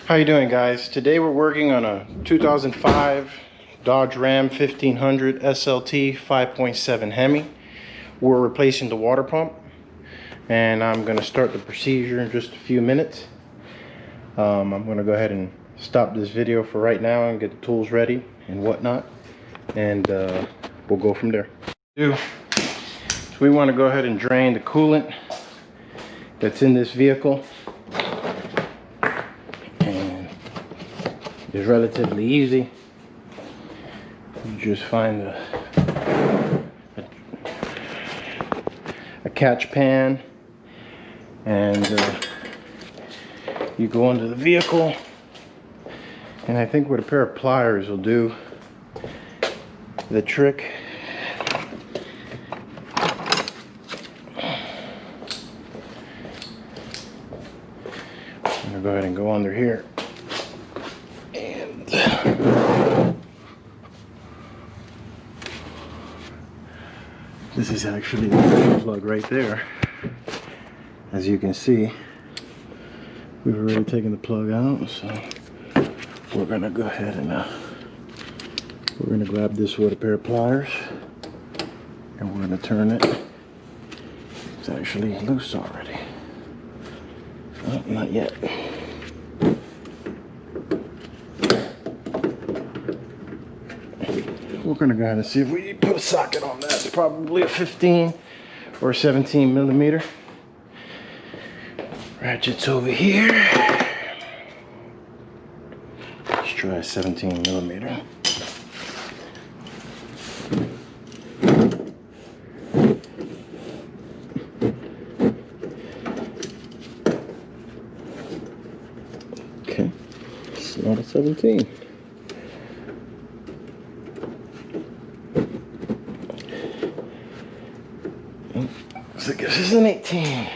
How you doing, guys? Today we're working on a 2005 Dodge Ram 1500 SLT 5.7 HEMI. We're replacing the water pump, and I'm going to start the procedure in just a few minutes. I'm going to go ahead and stop this video for right now and get the tools ready and whatnot, and we'll go from there. So we want to go ahead and drain the coolant that's in this vehicle. It's relatively easy. You just find a catch pan, and you go under the vehicle, and I think with a pair of pliers will do the trick. I'm gonna go ahead and go under here. This is actually the plug right there. As you can see, we've already taken the plug out, so we're gonna go ahead and we're gonna grab this with a pair of pliers, and we're gonna turn it. It's actually loose already. Oh, not yet. We're gonna go ahead and see if we put a socket on that. It's probably a 15 or 17 millimeter. Ratchet's over here. Let's try a 17 millimeter. Okay, it's not a 17. So this is an 18.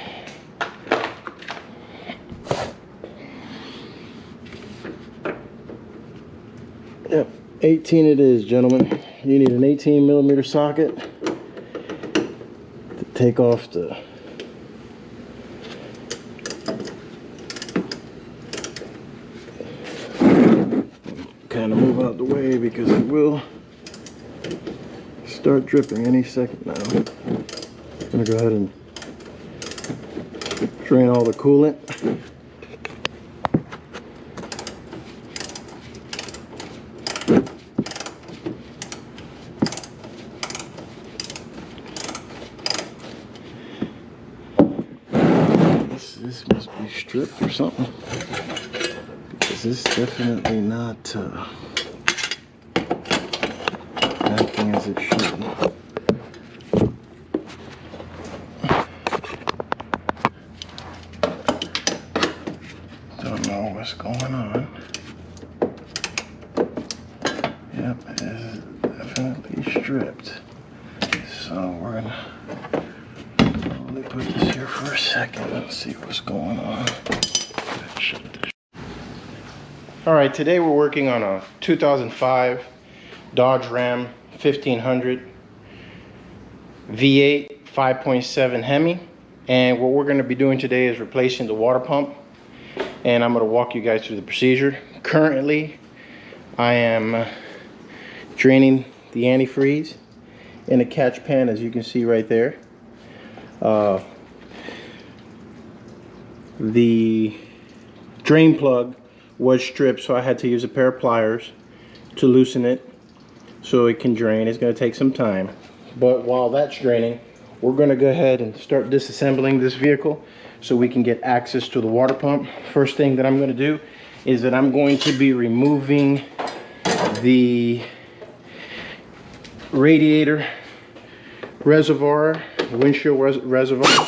Yep, 18 it is, gentlemen. You need an 18 millimeter socket to take off the kind of move out the way because it will start dripping any second now. I'm gonna go ahead and drain all the coolant. This must be stripped or something, because this is definitely not acting as it should. Don't know what's going on. Yep, it is definitely stripped. So we're gonna only put this here for a second and see what's going on. Alright, today we're working on a 2005 Dodge Ram 1500 V8 5.7 HEMI. And what we're going to be doing today is replacing the water pump. And I'm going to walk you guys through the procedure. Currently, I am draining the antifreeze in a catch pan, as you can see right there. The drain plug was stripped, so I had to use a pair of pliers to loosen it so it can drain. It's going to take some time. But while that's draining, we're going to go ahead and start disassembling this vehicle so we can get access to the water pump. First thing that I'm going to do is that I'm going to be removing the radiator reservoir, the windshield reservoir.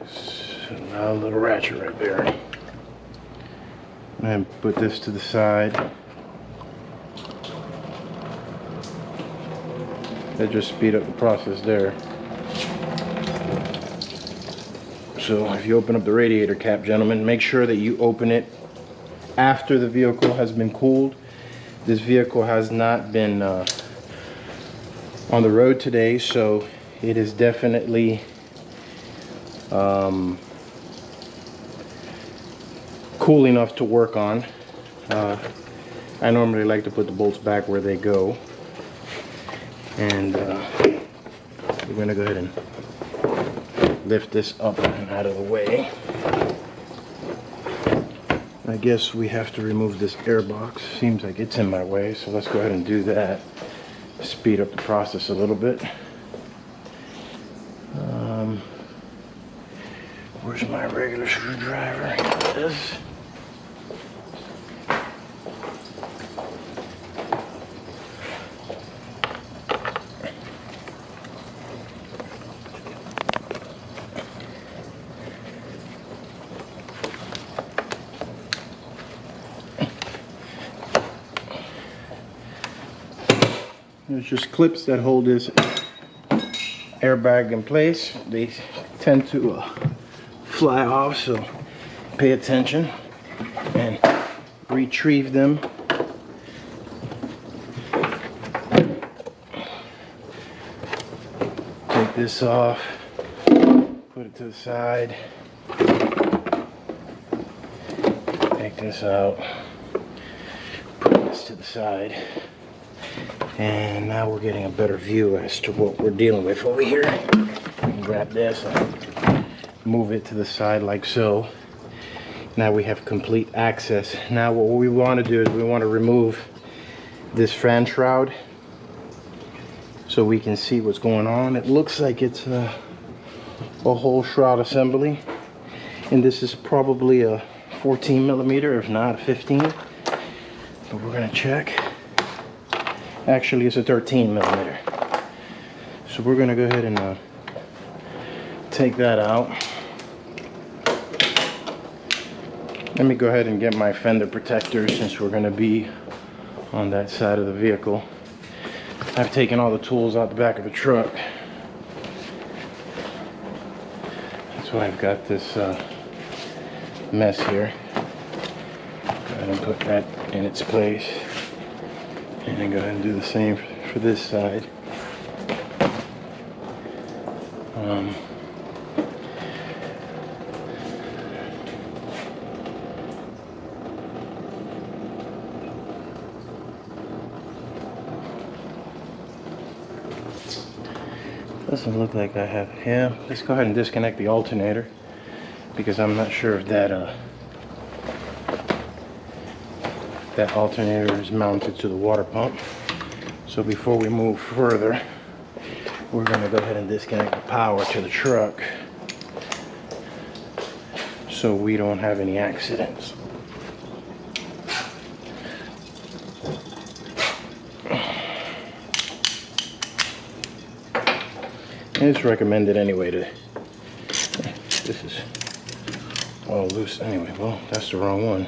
So now a little ratchet right there. And put this to the side. That just speed up the process there. So if you open up the radiator cap, gentlemen, make sure that you open it after the vehicle has been cooled. This vehicle has not been on the road today, so it is definitely cool enough to work on. I normally like to put the bolts back where they go, and we're gonna go ahead and lift this up and out of the way. I guess we have to remove this air box. Seems like it's in my way, so let's go ahead and do that. Speed up the process a little bit. Where's my regular screwdriver? Here it is. There's just clips that hold this airbag in place. They tend to fly off, so pay attention and retrieve them. Take this off, put it to the side, take this out, put this to the side. And now we're getting a better view as to what we're dealing with over here. We can grab this and move it to the side like so. Now we have complete access. Now what we want to do is we want to remove this fan shroud so we can see what's going on. It looks like it's a whole shroud assembly, and this is probably a 14 millimeter, if not a 15. But we're gonna check. Actually, it's a 13 millimeter. So we're gonna go ahead and take that out. Let me go ahead and get my fender protector since we're gonna be on that side of the vehicle. I've taken all the tools out the back of the truck. That's why I've got this mess here. Go ahead and put that in its place. And then go ahead and do the same for this side. Doesn't look like I have. Yeah, let's go ahead and disconnect the alternator because I'm not sure if that that alternator is mounted to the water pump. So before we move further, we're going to go ahead and disconnect the power to the truck so we don't have any accidents. And it's recommended anyway to, this is all loose anyway. Well, that's the wrong one.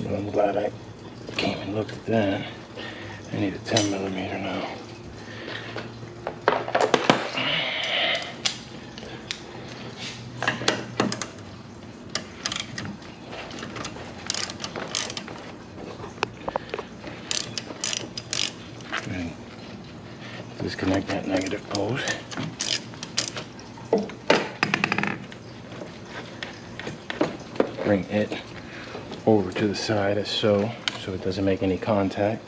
I'm glad I came and looked at that. I need a 10 millimeter now. And disconnect that negative post. Bring it over to the side as so it doesn't make any contact,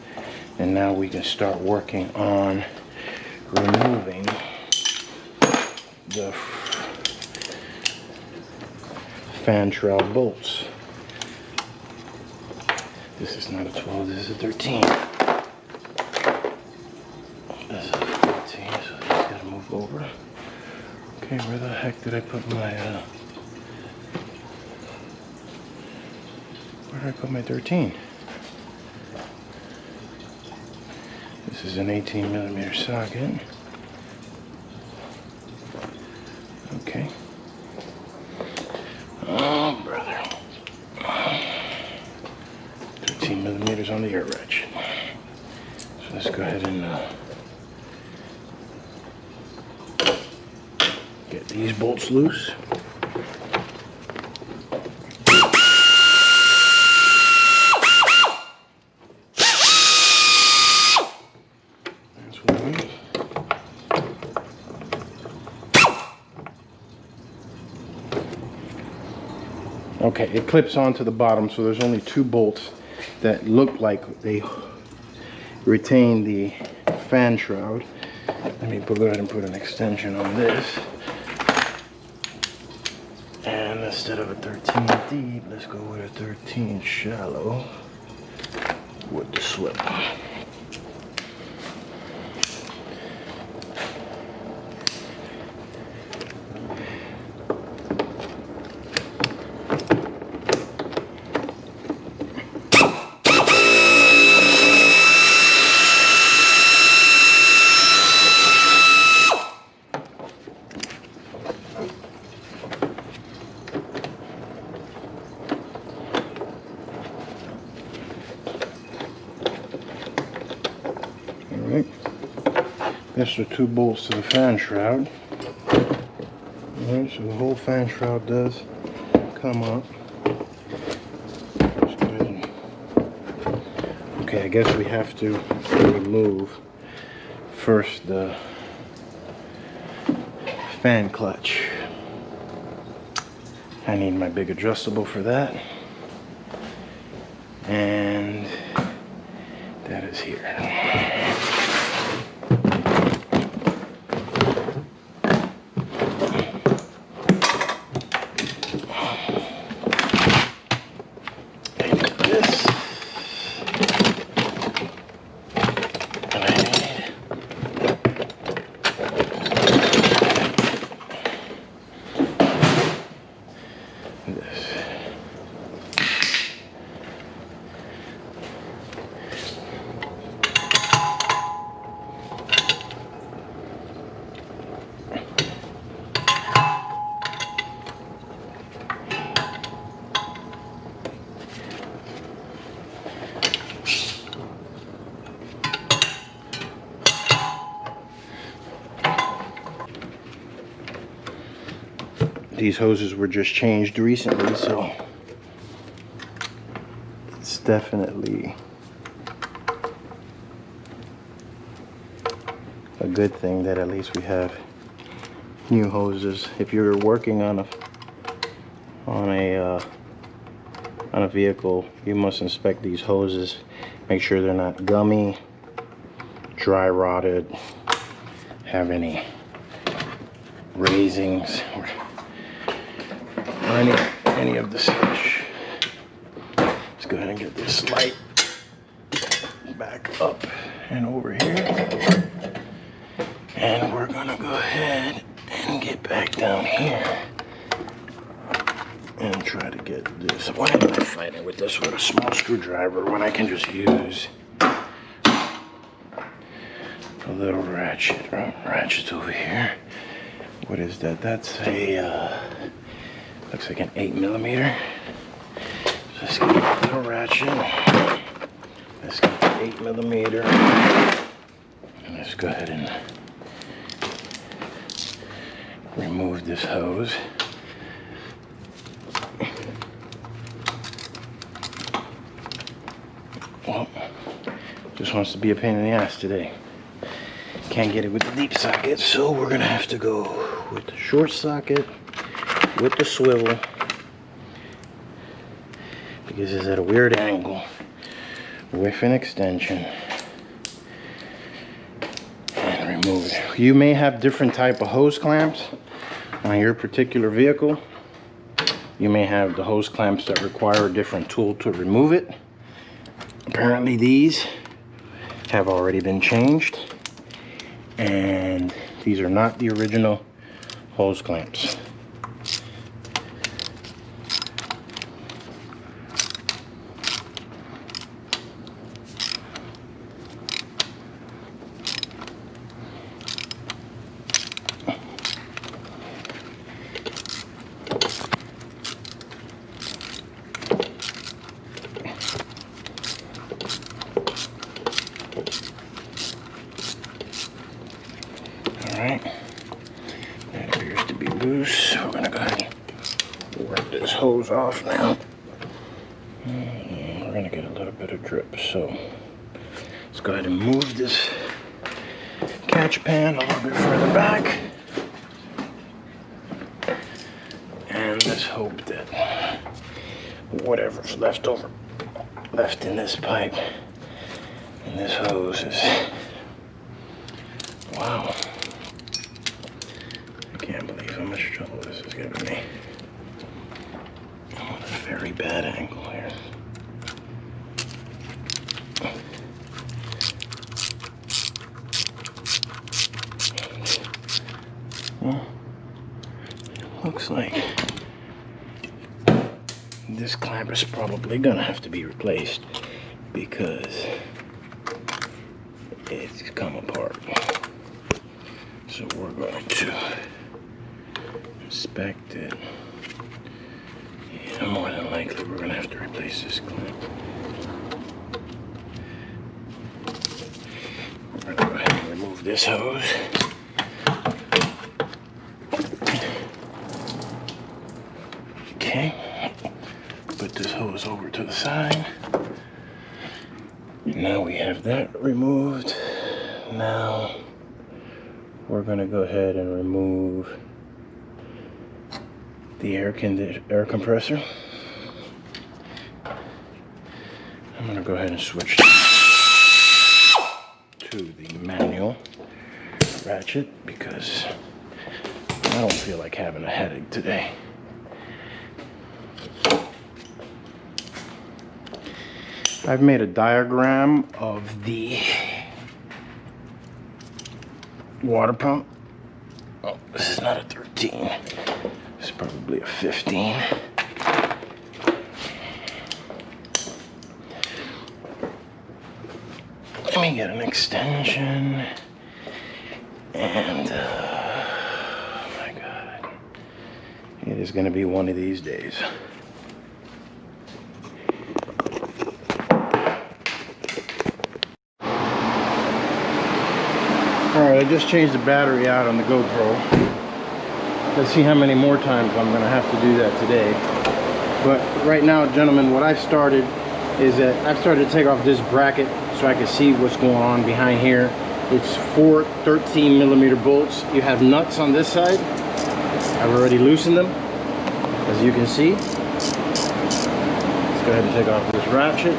and now we can start working on removing the fan shroud bolts. This is not a 12, this is a 13. This is a 14, so this gotta move over. Okay, where the heck did I put my where did I put my 13? This is an 18 millimeter socket. Okay. Oh, brother. 13 millimeters on the air ratchet. So let's go ahead and get these bolts loose. Okay, it clips onto the bottom, so there's only 2 bolts that look like they retain the fan shroud. Let me go ahead and put an extension on this. And instead of a 13 deep, let's go with a 13 shallow with the swivel. This are 2 bolts to the fan shroud. Alright, so the whole fan shroud does come up. Let's go ahead and... Okay, I guess we have to remove first the fan clutch. I need my big adjustable for that. And that is here. These hoses were just changed recently, so it's definitely a good thing that at least we have new hoses. If you're working on a vehicle, you must inspect these hoses. Make sure they're not gummy, dry rotted, have any raisings, or any of the such. Let's go ahead and get this light back up and over here. And we're gonna go ahead and get back down here and try to get this. Why am I fighting with this with a small screwdriver when I can just use a little ratchet? Ratchet's over here. What is that? That's a looks like an 8mm. So let's get a little ratchet. Let's get the 8mm. And let's go ahead and remove this hose. Well, just wants to be a pain in the ass today. Can't get it with the deep socket, so we're gonna have to go with the short socket with the swivel, because it's at a weird angle with an extension, and remove it. You may have different type of hose clamps on your particular vehicle. You may have the hose clamps that require a different tool to remove it. Apparently these have already been changed, and these are not the original hose clamps. Alright, that appears to be loose. We're gonna go ahead and work this hose off now. We're gonna get a little bit of drip, so let's go ahead and move this catch pan a little bit further back. And this hope that whatever's left in this pipe and this hose is, wow, I can't believe how much trouble this is giving me. I'm on a very bad angle here. Well, looks like this clamp is probably gonna have to be replaced because it's come apart. So we're going to inspect it. Yeah, more than likely we're gonna have to replace this clamp. We're gonna go ahead and remove this hose. Okay, put this hose over to the side. Now we have that removed. Now we're gonna go ahead and remove the air compressor. I'm gonna go ahead and switch to the manual ratchet because I don't feel like having a headache today. I've made a diagram of the water pump. Oh, this is not a 13. It's probably a 15. Let me get an extension. And, oh my God. It is going to be one of these days. Alright, I just changed the battery out on the GoPro. Let's see how many more times I'm going to have to do that today. But right now, gentlemen, what I've started is that I've started to take off this bracket so I can see what's going on behind here. It's 4 13mm bolts. You have nuts on this side. I've already loosened them, as you can see. Let's go ahead and take off this ratchet.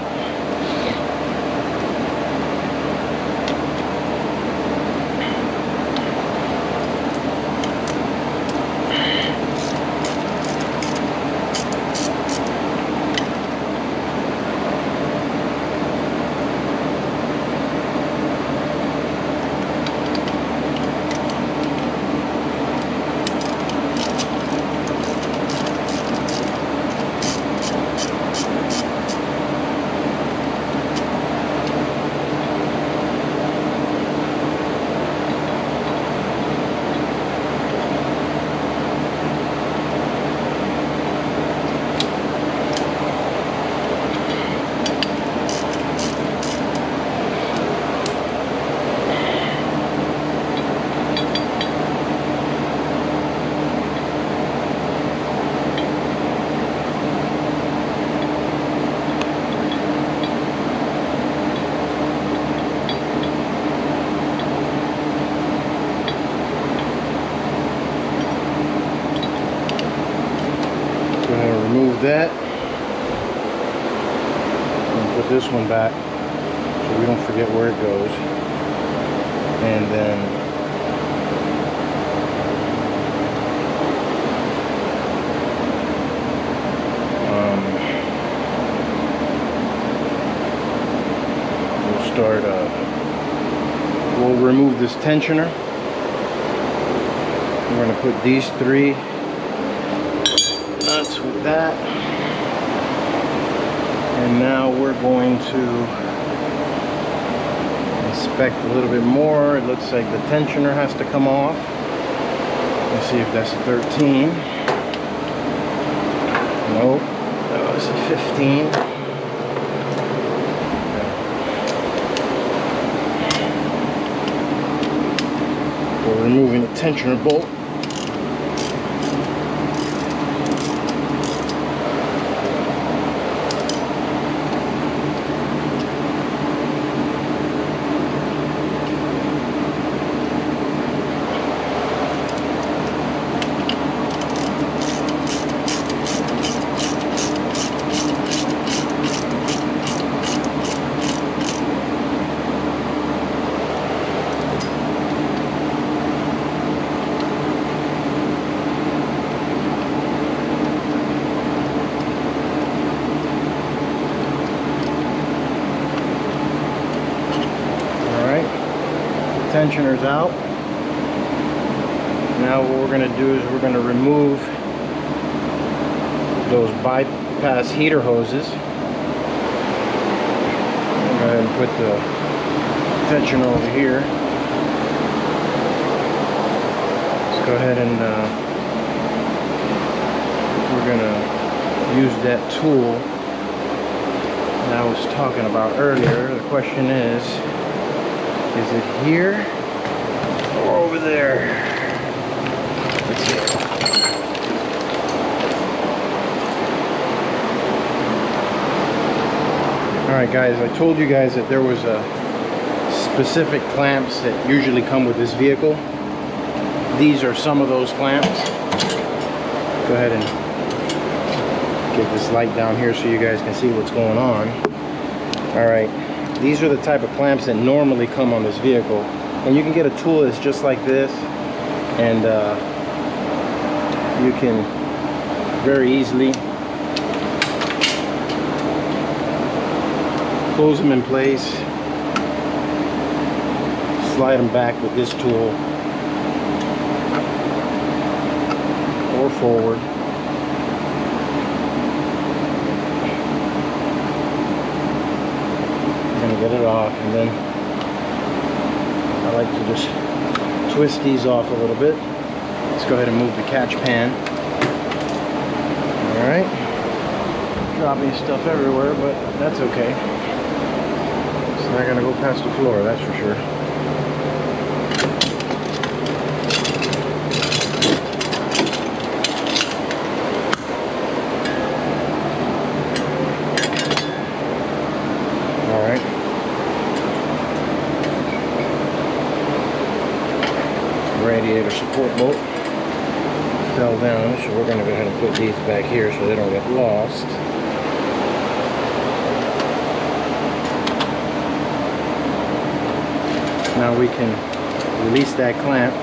Remove that and put this one back so we don't forget where it goes, and then we'll remove this tensioner. We're going to put these 3 nuts with that, and now we're going to inspect a little bit more. It looks like the tensioner has to come off. Let's see if that's a 13. Nope, that was a 15. We're removing the tensioner bolt. tensioners out. Now what we're going to do is we're going to remove those bypass heater hoses. Go ahead and put the tensioner over here. Let's go ahead and we're going to use that tool that I was talking about earlier. The question is it here or over there? Let's see. Alright guys, I told you guys that there was a specific clamps that usually come with this vehicle. These are some of those clamps. Go ahead and get this light down here so you guys can see what's going on. Alright, these are the type of clamps that normally come on this vehicle. And you can get a tool that's just like this, and you can very easily close them in place, slide them back with this tool, or forward. I'm gonna get it off, and then I like to just twist these off a little bit. Let's go ahead and move the catch pan. All right, dropping stuff everywhere, but that's okay. It's not gonna go past the floor, that's for sure. All right. Radiator support bolt fell down, so we're gonna go ahead and put these back here so they don't get lost. Now we can release that clamp.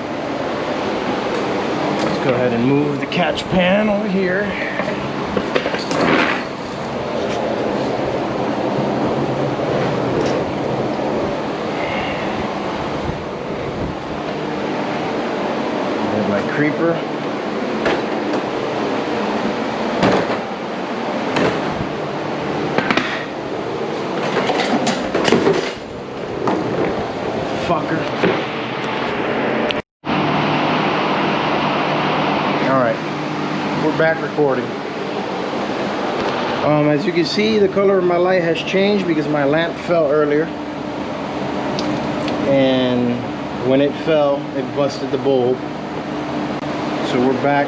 Let's go ahead and move the catch pan over here. There's my creeper. Fucker. Alright, we're back recording. As you can see, the color of my light has changed because my lamp fell earlier, and when it fell, it busted the bulb. So we're back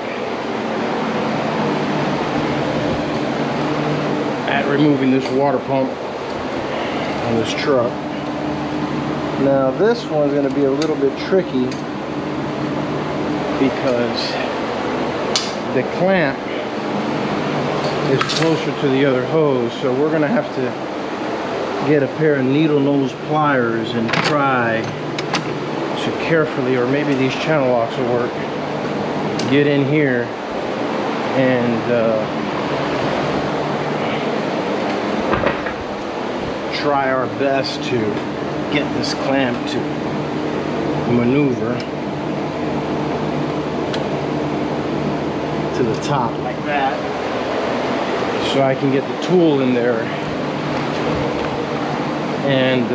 at removing this water pump on this truck. Now this one's going to be a little bit tricky because the clamp is closer to the other hose, so we're going to have to get a pair of needle nose pliers and try to carefully, or maybe these channel locks will work, get in here and try our best to get this clamp to maneuver to the top like that, so I can get the tool in there and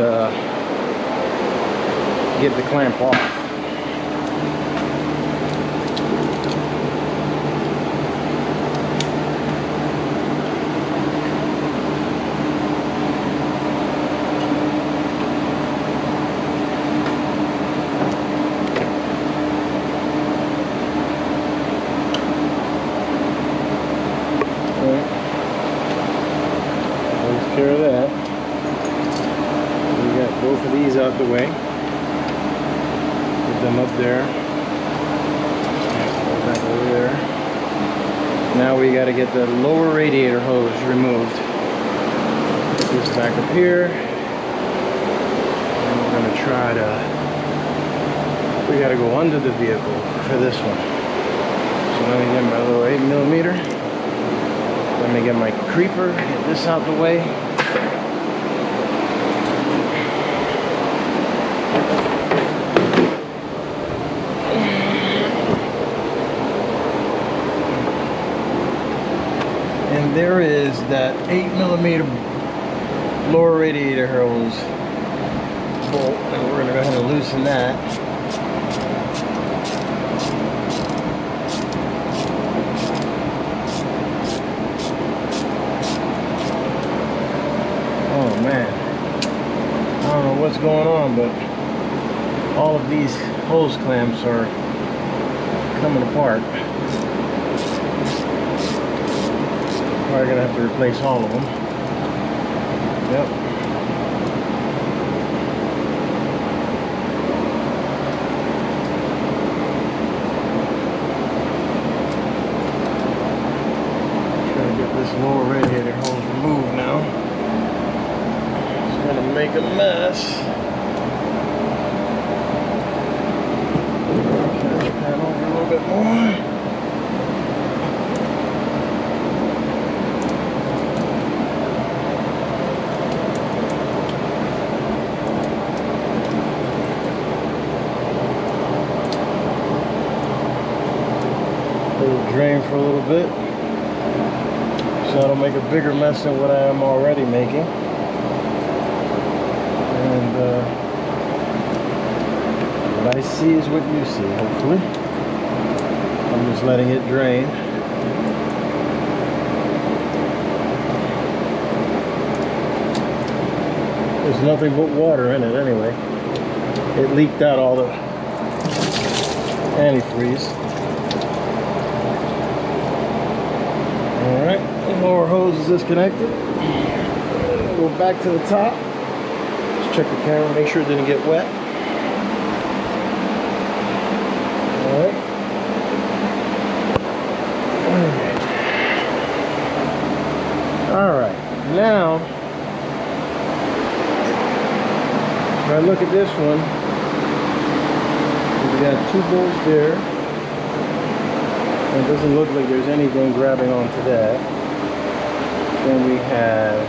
get the clamp off. Care of that. We got both of these out the way. Put them up there. Put that over there. Now we got to get the lower radiator hose removed. Put this back up here. And we're going to try to. We got to go under the vehicle for this one. So let me get my little 8mm. Let me get my creeper, get this out the way. And there is that 8mm lower radiator hose bolt, and we're going to go ahead and loosen that. Oh man, I don't know what's going on, but all of these hose clamps are coming apart. Probably gonna have to replace all of them. Yep. Trying to get this lower radiator hose removed now. It's gonna make a mess. Catch pan over a little bit more. Drain for a little bit so I don't make a bigger mess than what I am already making. And what I see is what you see, hopefully. I'm just letting it drain. There's nothing but water in it anyway. It leaked out all the antifreeze. Alright, the lower hose is disconnected. Go back to the top. Just check the camera, make sure it didn't get wet. Alright. Alright, now if I look at this one, we got 2 bolts there. It doesn't look like there's anything grabbing onto that. Then we have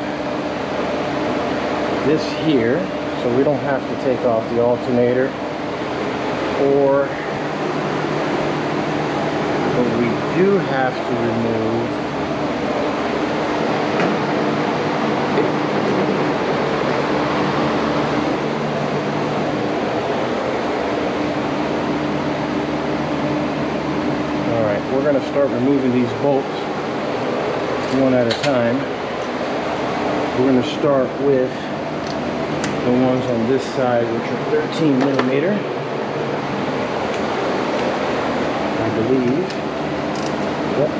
this here, so we don't have to take off the alternator, but we do have to remove we're going to start removing these bolts one at a time. We're going to start with the ones on this side, which are 13mm, I believe. Yep.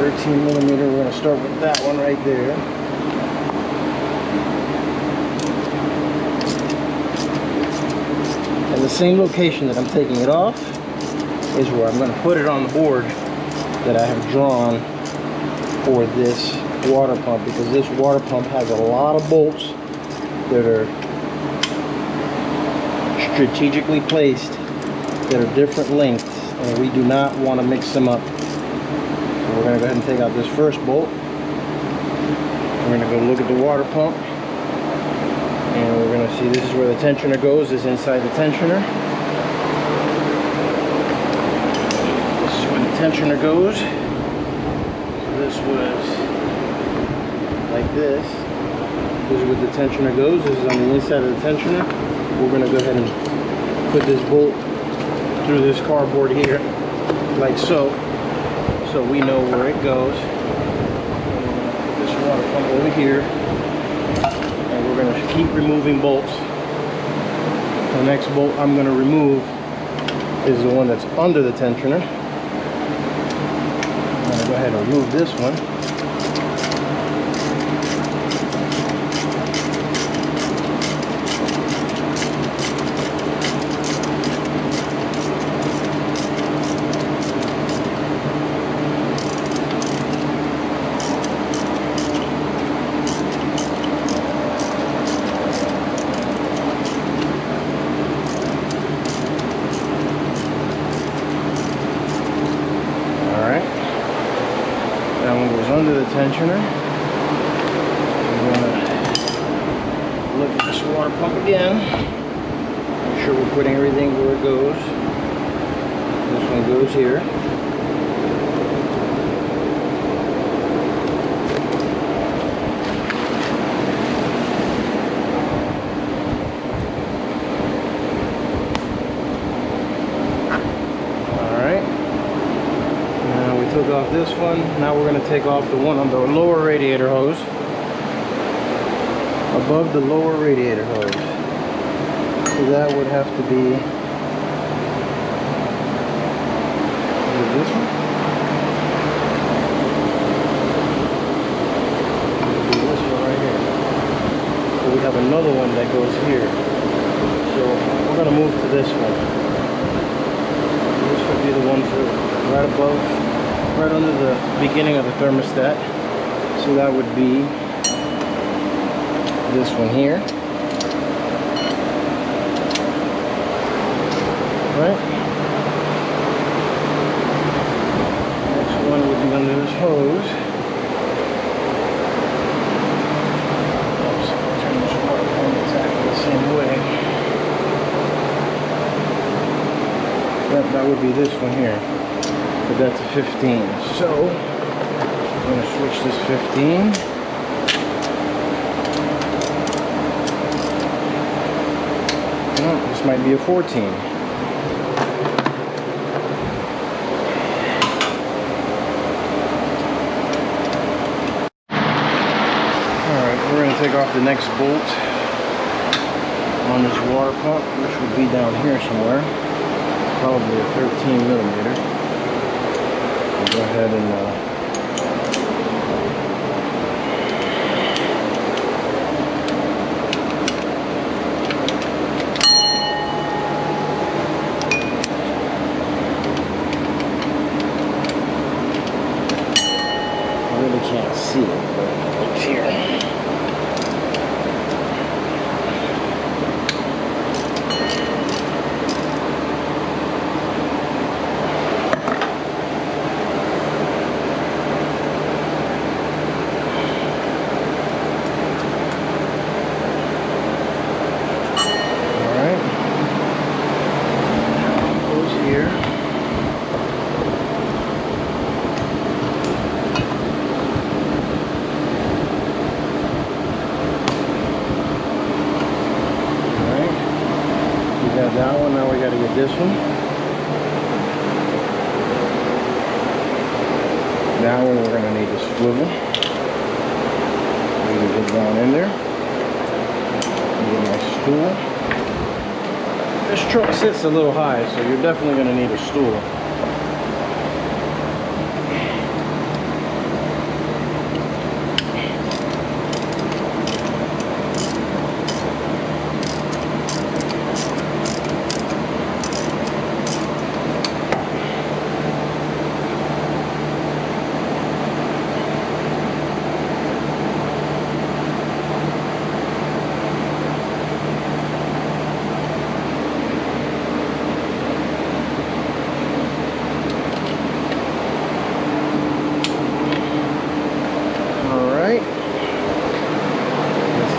13mm, we're going to start with that one right there. And the same location that I'm taking it off is where I'm going to put it on the board that I have drawn for this water pump, because this water pump has a lot of bolts that are strategically placed that are different lengths, and we do not want to mix them up. So we're going to go ahead and take out this first bolt. We're going to go look at the water pump, and we're going to see this is where the tensioner goes, is inside the tensioner. Tensioner goes. So this was like this. This is where the tensioner goes. This is on the inside of the tensioner. We're going to go ahead and put this bolt through this cardboard here, like so. So we know where it goes. Put this water pump over here, and we're going to keep removing bolts. The next bolt I'm going to remove is the one that's under the tensioner. Go ahead and remove this one. Under the tensioner. We're going to look at this water pump again. Make sure we're putting everything where it goes. This one goes here. this one. Now we're going to take off the one on the lower radiator hose. Above the lower radiator hose. So that would have to be this one. This one right here. So we have another one that goes here. So we're going to move to this one. This would be the one for right above, right under the beginning of the thermostat. So that would be this one here. Right? Next one would be under this hose. Turn this water pump exactly the same way. That would be this one here. But that's a 15. So I'm going to switch this 15. No, this might be a 14. Alright, we're going to take off the next bolt on this water pump, which would be down here somewhere. Probably a 13 millimeter. I'll go ahead and I really can't see it, but it's here. That one, now we got to get this one. That one we're going to need to swivel. We can get down in there. Get my stool. This truck sits a little high, so you're definitely going to need a stool.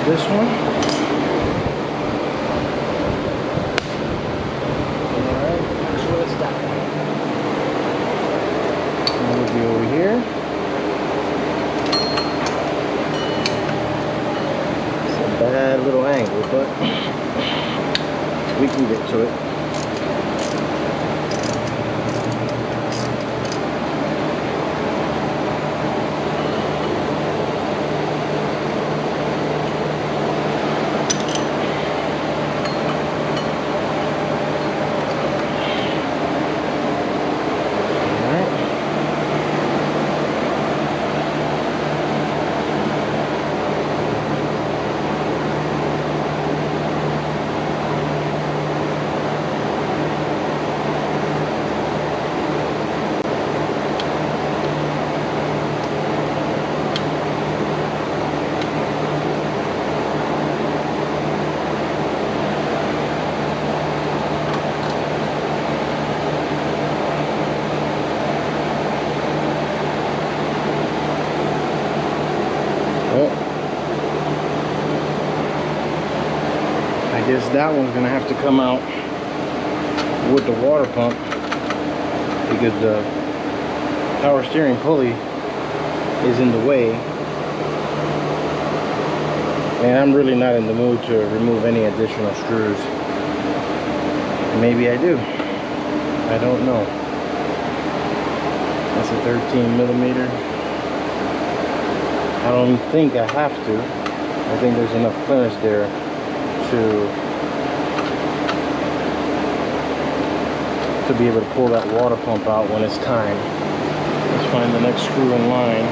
This one. Alright, so what's that one? That would be over here. It's a bad little angle, but we can get to it. I guess that one's gonna have to come out with the water pump because the power steering pulley is in the way, and I'm really not in the mood to remove any additional screws. Maybe I do, I don't know. That's a 13 millimeter. I don't think I have to. I think there's enough clearance there to be able to pull that water pump out when it's time. Let's find the next screw in line.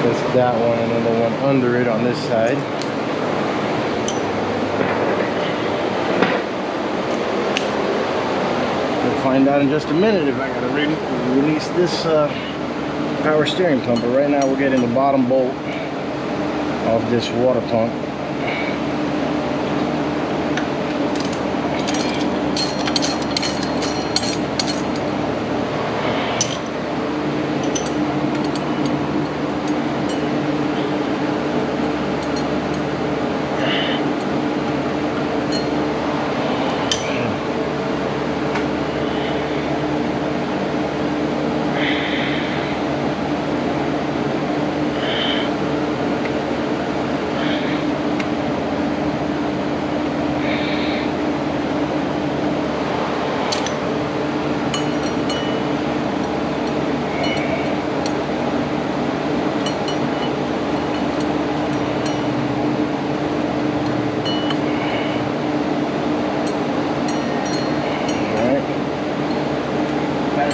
That's that one, and then the one under it on this side. We'll find out in just a minute if I gotta release this power steering pump. But right now we're getting the bottom bolt of this water pump.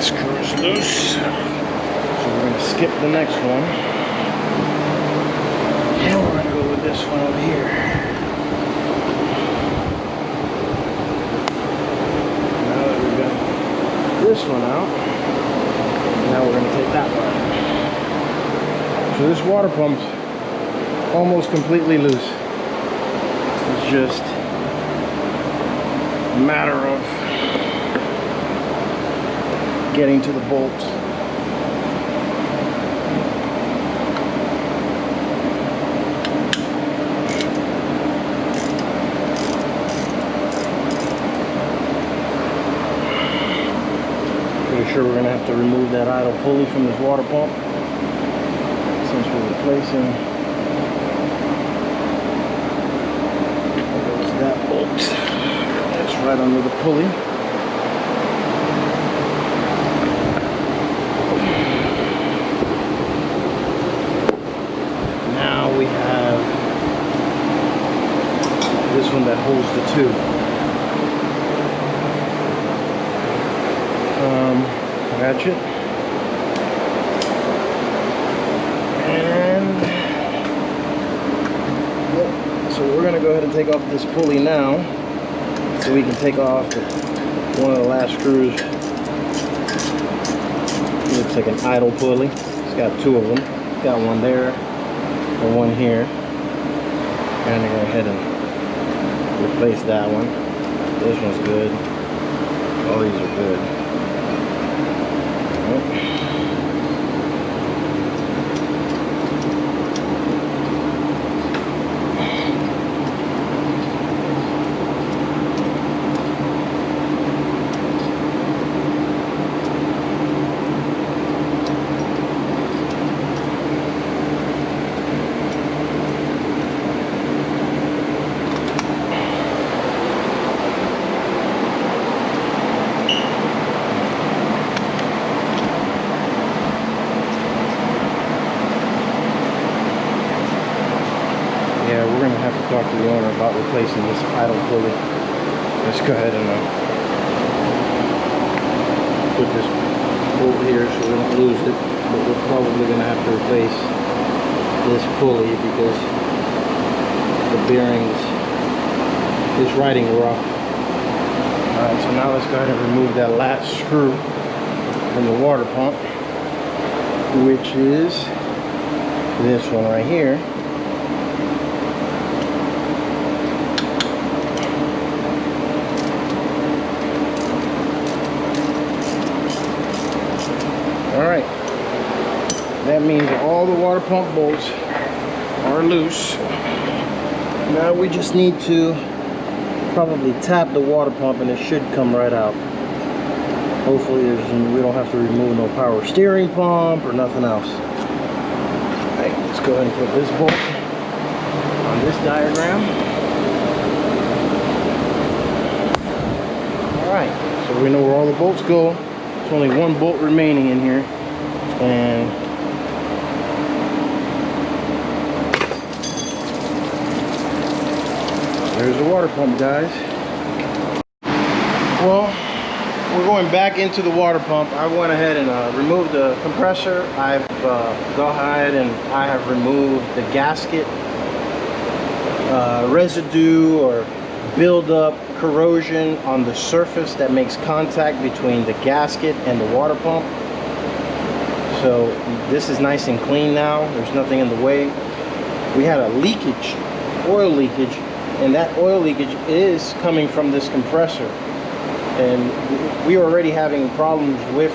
Screw is loose, so we're going to skip the next one, and we're going to go with this one over here. Now that we've got this one out, now we're going to take that one. So this water pump's almost completely loose. It's just a matter of getting to the bolts. Pretty sure we're going to have to remove that idle pulley from this water pump since we're replacing. There goes that bolt. That's right under the pulley. We have this one that holds the tube. Ratchet. And yep. So we're going to go ahead and take off this pulley now, so we can take off one of the last screws. It looks like an idle pulley. It's got two of them. It's got one there. One here, and to go ahead and replace that one. This one's good. All these are good. Yeah, we're going to have to talk to the owner about replacing this idle pulley. Let's go ahead and put this bolt here so we don't lose it. But we're probably going to have to replace this pulley because the bearings is riding rough. Alright, so now let's go ahead and remove that last screw from the water pump, which is this one right here. Alright, that means all the water pump bolts are loose. Now we just need to probably tap the water pump and it should come right out. Hopefully we don't have to remove no power steering pump or nothing else. Alright, let's go ahead and put this bolt on this diagram. Alright, so we know where all the bolts go. There's only one bolt remaining in here, and there's the water pump, guys. Well, we're going back into the water pump. I went ahead and removed the compressor. I've gone ahead and I have removed the gasket residue or buildup, corrosion on the surface that makes contact between the gasket and the water pump. So this is nice and clean now. There's nothing in the way. We had a leakage, oil leakage, and that oil leakage is coming from this compressor. And we were already having problems with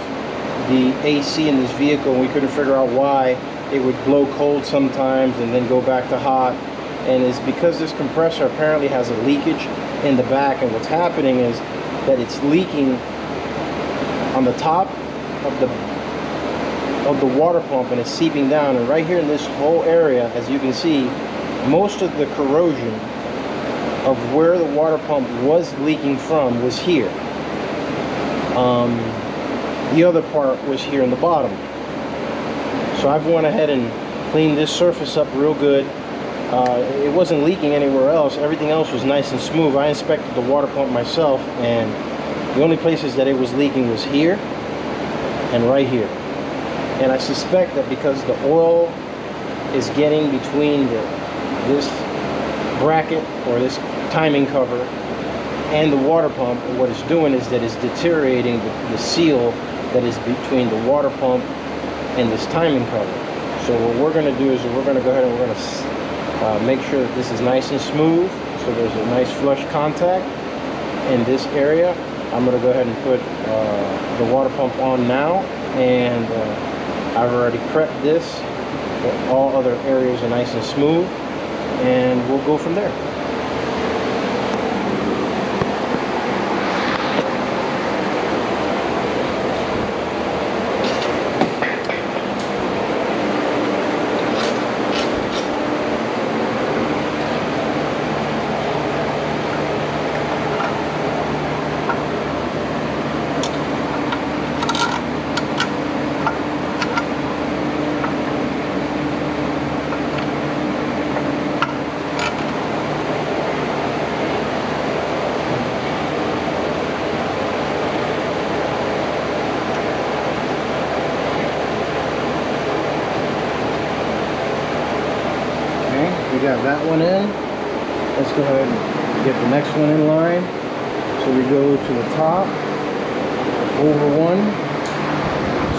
the AC in this vehicle, and we couldn't figure out why it would blow cold sometimes and then go back to hot. And it's because this compressor apparently has a leakage in the back, and what's happening is that it's leaking on the top of the water pump, and it's seeping down. And right here in this whole area, as you can see, most of the corrosion of where the water pump was leaking from was here. The other part was here in the bottom. So I've went ahead and cleaned this surface up real good. It wasn't leaking anywhere else. Everything else was nice and smooth. I inspected the water pump myself, and the only places that it was leaking was here and right here. And I suspect that because the oil is getting between this bracket or this timing cover and the water pump, and what it's doing is that it's deteriorating the seal that is between the water pump and this timing cover. So what we're going to do is we're going to go ahead and we're going to make sure that this is nice and smooth, so there's a nice flush contact in this area. I'm going to go ahead and put the water pump on now, and I've already prepped this so all other areas are nice and smooth, and we'll go from there. We got that one in. Let's go ahead and get the next one in line. So we go to the top, over 1,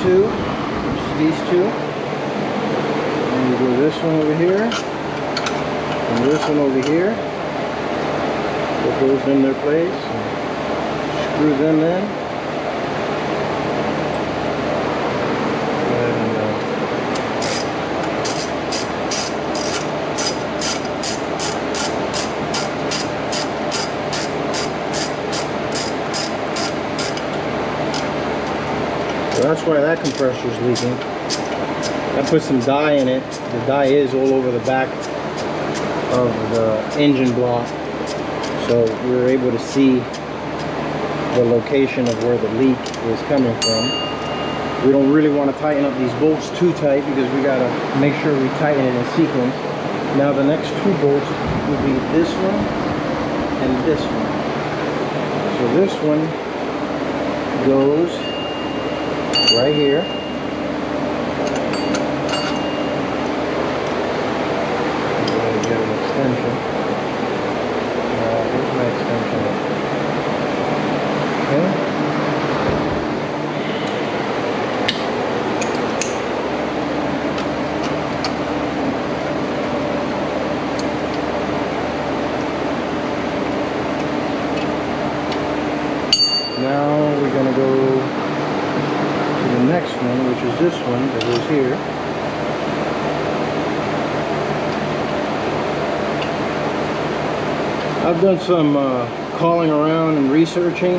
2, which is these two. And we go this one over here, and this one over here. Put those in their place. Screw them in. So that's why that compressor is leaking. I put some dye in it. The dye is all over the back of the engine block, so we were able to see the location of where the leak is coming from. We don't really want to tighten up these bolts too tight because we got to make sure we tighten it in sequence. Now the next two bolts will be this one and this one. So this one goes right here. I'm going to get an extension. Here's my extension. Okay. Now we're going to go to the next one, which is this one that goes here. I've done some calling around and researching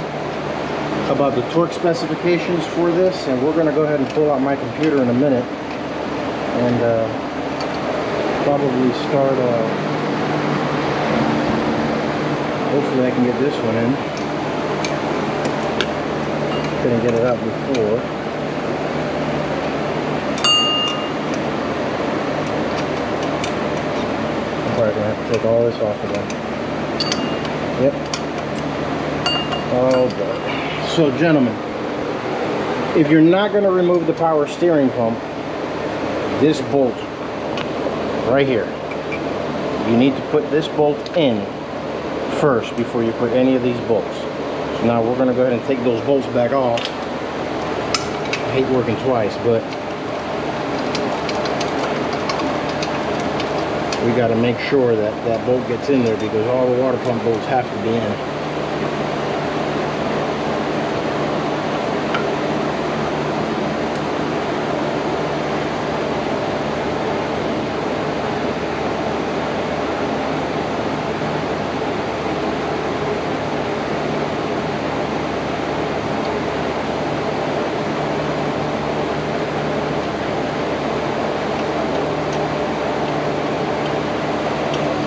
about the torque specifications for this, and we're going to go ahead and pull out my computer in a minute and probably start hopefully I can get this one in. Couldn't get it out before. I'm probably gonna have to take all this off again. Yep. Oh boy. So gentlemen, if you're not gonna remove the power steering pump, this bolt right here, you need to put this bolt in first before you put any of these bolts. So now we're gonna go ahead and take those bolts back off. I hate working twice, but we got to make sure that that bolt gets in there, because all the water pump bolts have to be in.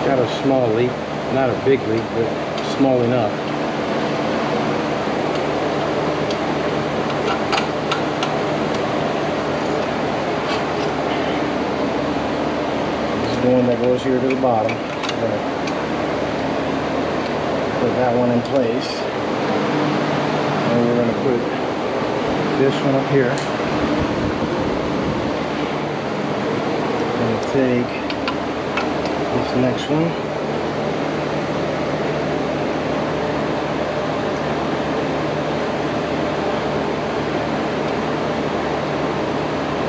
Got a small leak, not a big leak, but small enough. This is the one that goes here to the bottom. I'm gonna put that one in place, and we're gonna put this one up here. I'm gonna take this next one.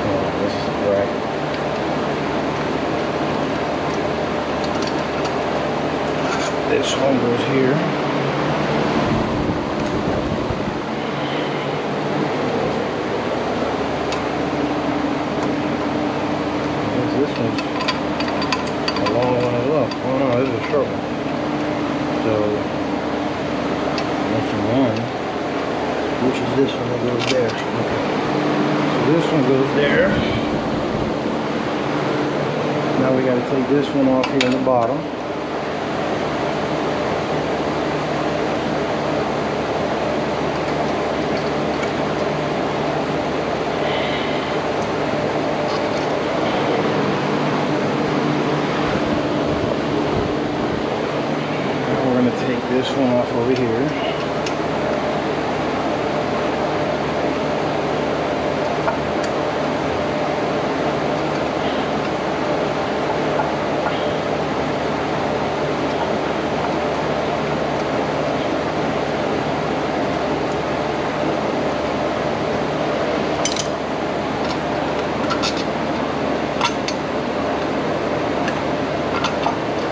Oh, this is bright. This one goes here. This one's a long one as well. Oh no, this is a short one. So that's one. Which is this one that goes there? Okay. So this one goes there. Now we got to take this one off here in the bottom. Take this one off over here.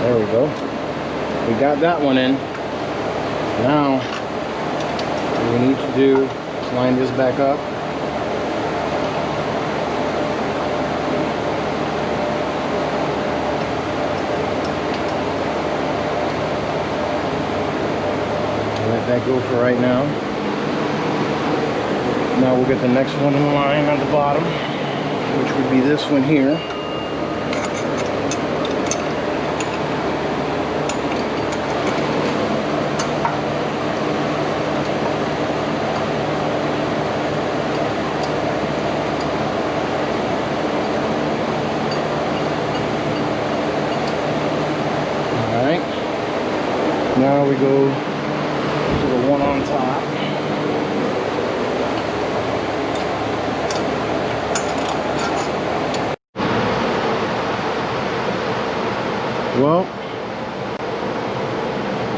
There we go. We got that one in. Now, what we need to do is line this back up. Let that go for right now. Now we'll get the next one in line on the bottom, which would be this one here. Now we go to the one on top. Well,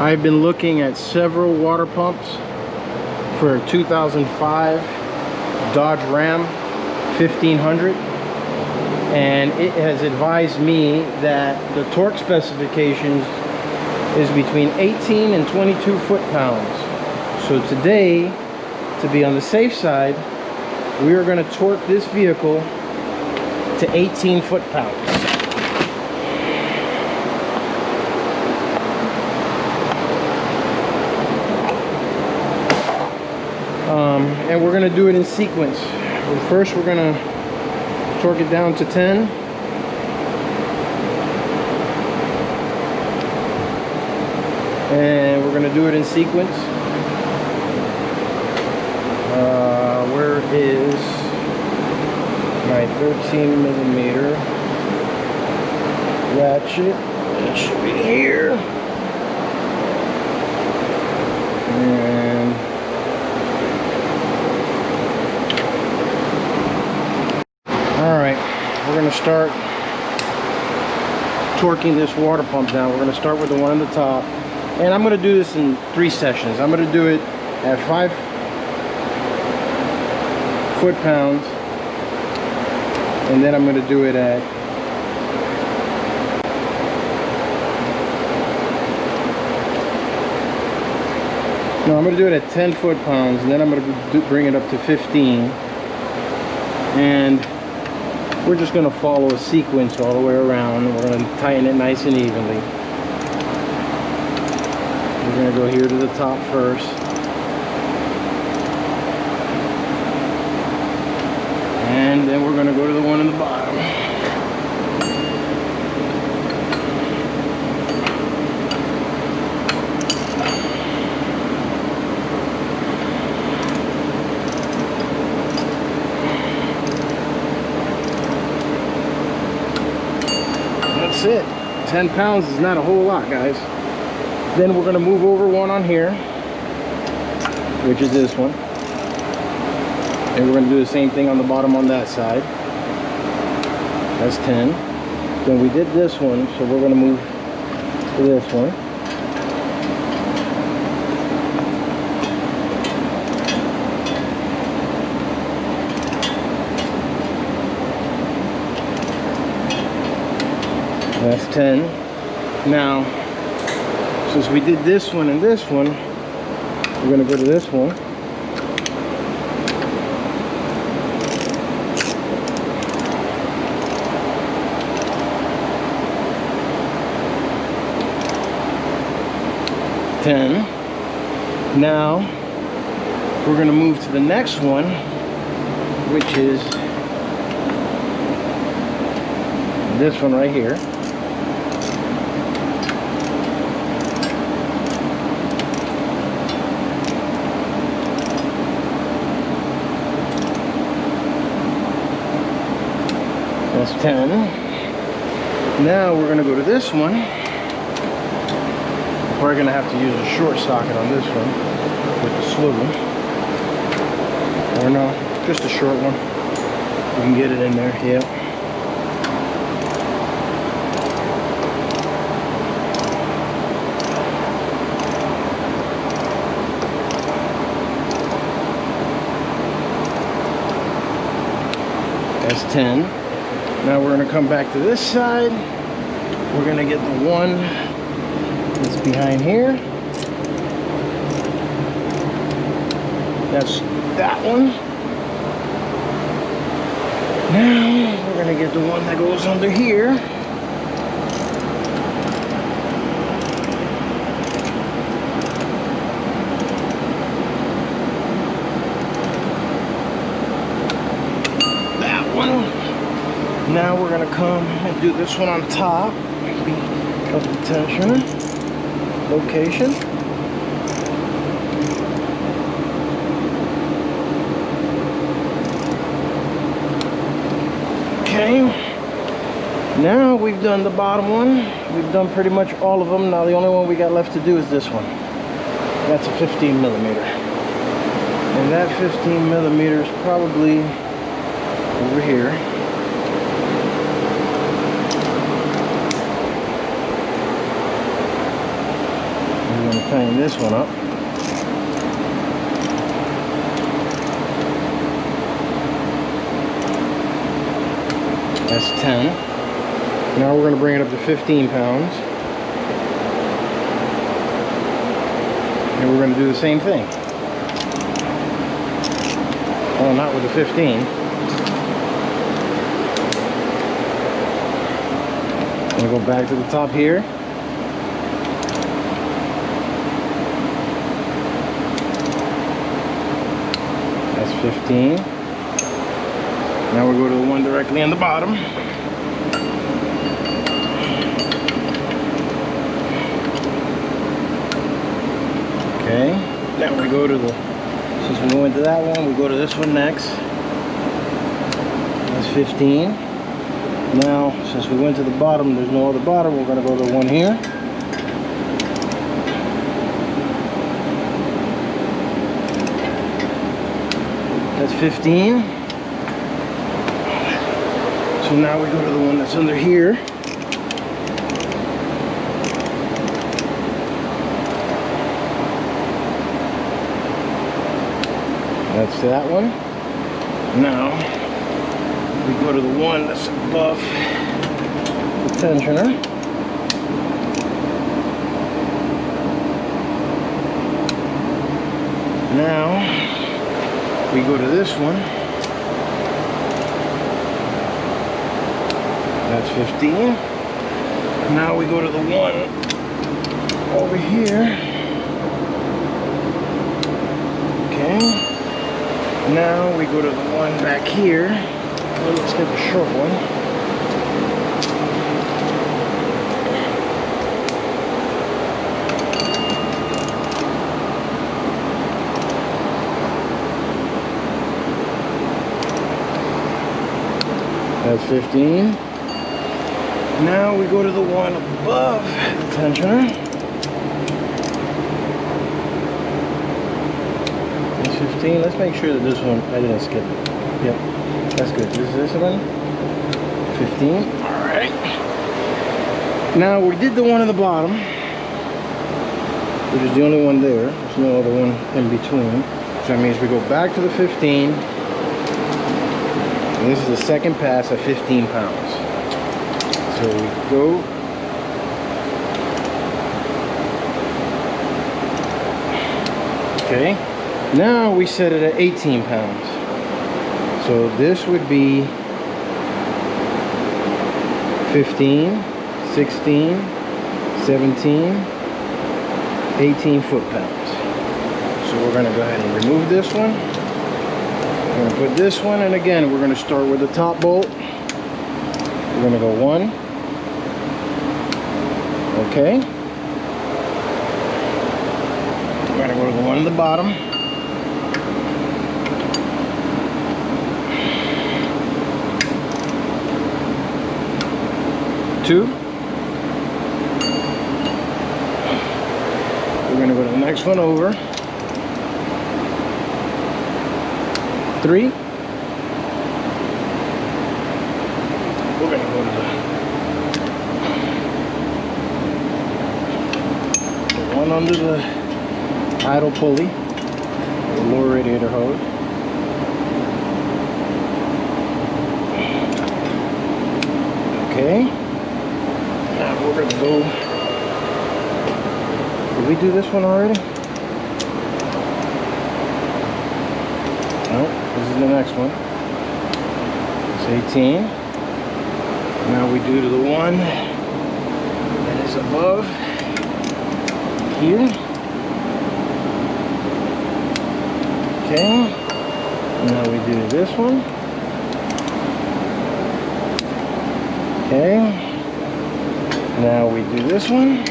I've been looking at several water pumps for a 2005 Dodge Ram 1500, and it has advised me that the torque specifications is between 18 and 22 foot-pounds. So today, to be on the safe side, we are going to torque this vehicle to 18 foot-pounds. And we're going to do it in sequence. First, we're going to torque it down to 10. And we're going to do it in sequence. Where is my 13 millimeter ratchet? It should be here. And all right, we're going to start torquing this water pump down. We're going to start with the one on the top, and I'm going to do this in 3 sessions. I'm going to do it at 5 foot-pounds, and then I'm going to do it at I'm going to do it at 10 foot-pounds, and then I'm going to bring it up to 15, and we're just going to follow a sequence all the way around. We're going to tighten it nice and evenly. We're going to go here to the top first. And then we're going to go to the one in the bottom. That's it. 10 pounds is not a whole lot, guys. Then we're going to move over one on here, which is this one. And we're going to do the same thing on the bottom on that side. That's 10. Then we did this one, so we're going to move to this one. That's 10. Now, since we did this one and this one, we're going to go to this one. Now we're going to move to the next one, which is this one right here. That's 10. Now we're going to go to this one. We're going to have to use a short socket on this one with the swivel. Or no, just a short one. We can get it in there, yeah. That's 10. Now we're going to come back to this side. We're going to get the one that's behind here. That's that one. Now we're going to get the one that goes under here. That one. Now we're going to come and do this one on top of the tensioner location. Okay, now we've done the bottom one. We've done pretty much all of them. Now the only one we got left to do is this one. That's a 15 millimeter, and that 15 millimeter is probably over here. Tighten this one up. That's 10. Now we're going to bring it up to 15 pounds. And we're going to do the same thing. Oh, not with the 15. I'm going to go back to the top here. That's 15. Now we'll go to the one directly on the bottom. Okay. Now we go to the Since we went to that one, we go to this one next. That's 15. Now, since we went to the bottom, there's no other bottom, we're going to go to the one here. That's 15. So now we go to the one that's under here. That's that one. Now we go to the one that's above the tensioner. Now we go to this one. That's 15. Now we go to the one over here. Okay. Now we go to the one back here. Well, let's get the short one. That's 15. Now we go to the one above the tensioner. That's 15. Let's make sure that this one, I didn't skip it. Yep, that's good. This one? 15. Alright. Now we did the one at the bottom, which is the only one there. There's no other one in between. So that means we go back to the 15. And this is the second pass at 15 pounds. So we go. Okay. Now we set it at 18 pounds. So this would be 15, 16, 17, 18 foot-pounds. So we're going to go ahead and remove this one. We're going to put this one, and again, we're going to start with the top bolt. We're going to go 1. Okay. We're going to go to the one at the bottom. 2. We're going to go to the next one over. 3. We're going to go to the one under the idle pulley, the lower radiator hose. Okay. Now we're going to go. Did we do this one already? Nope. This is the next one. It's 18. Now we do to the one that is above here. Okay. Now we do this one. Okay. Now we do this one.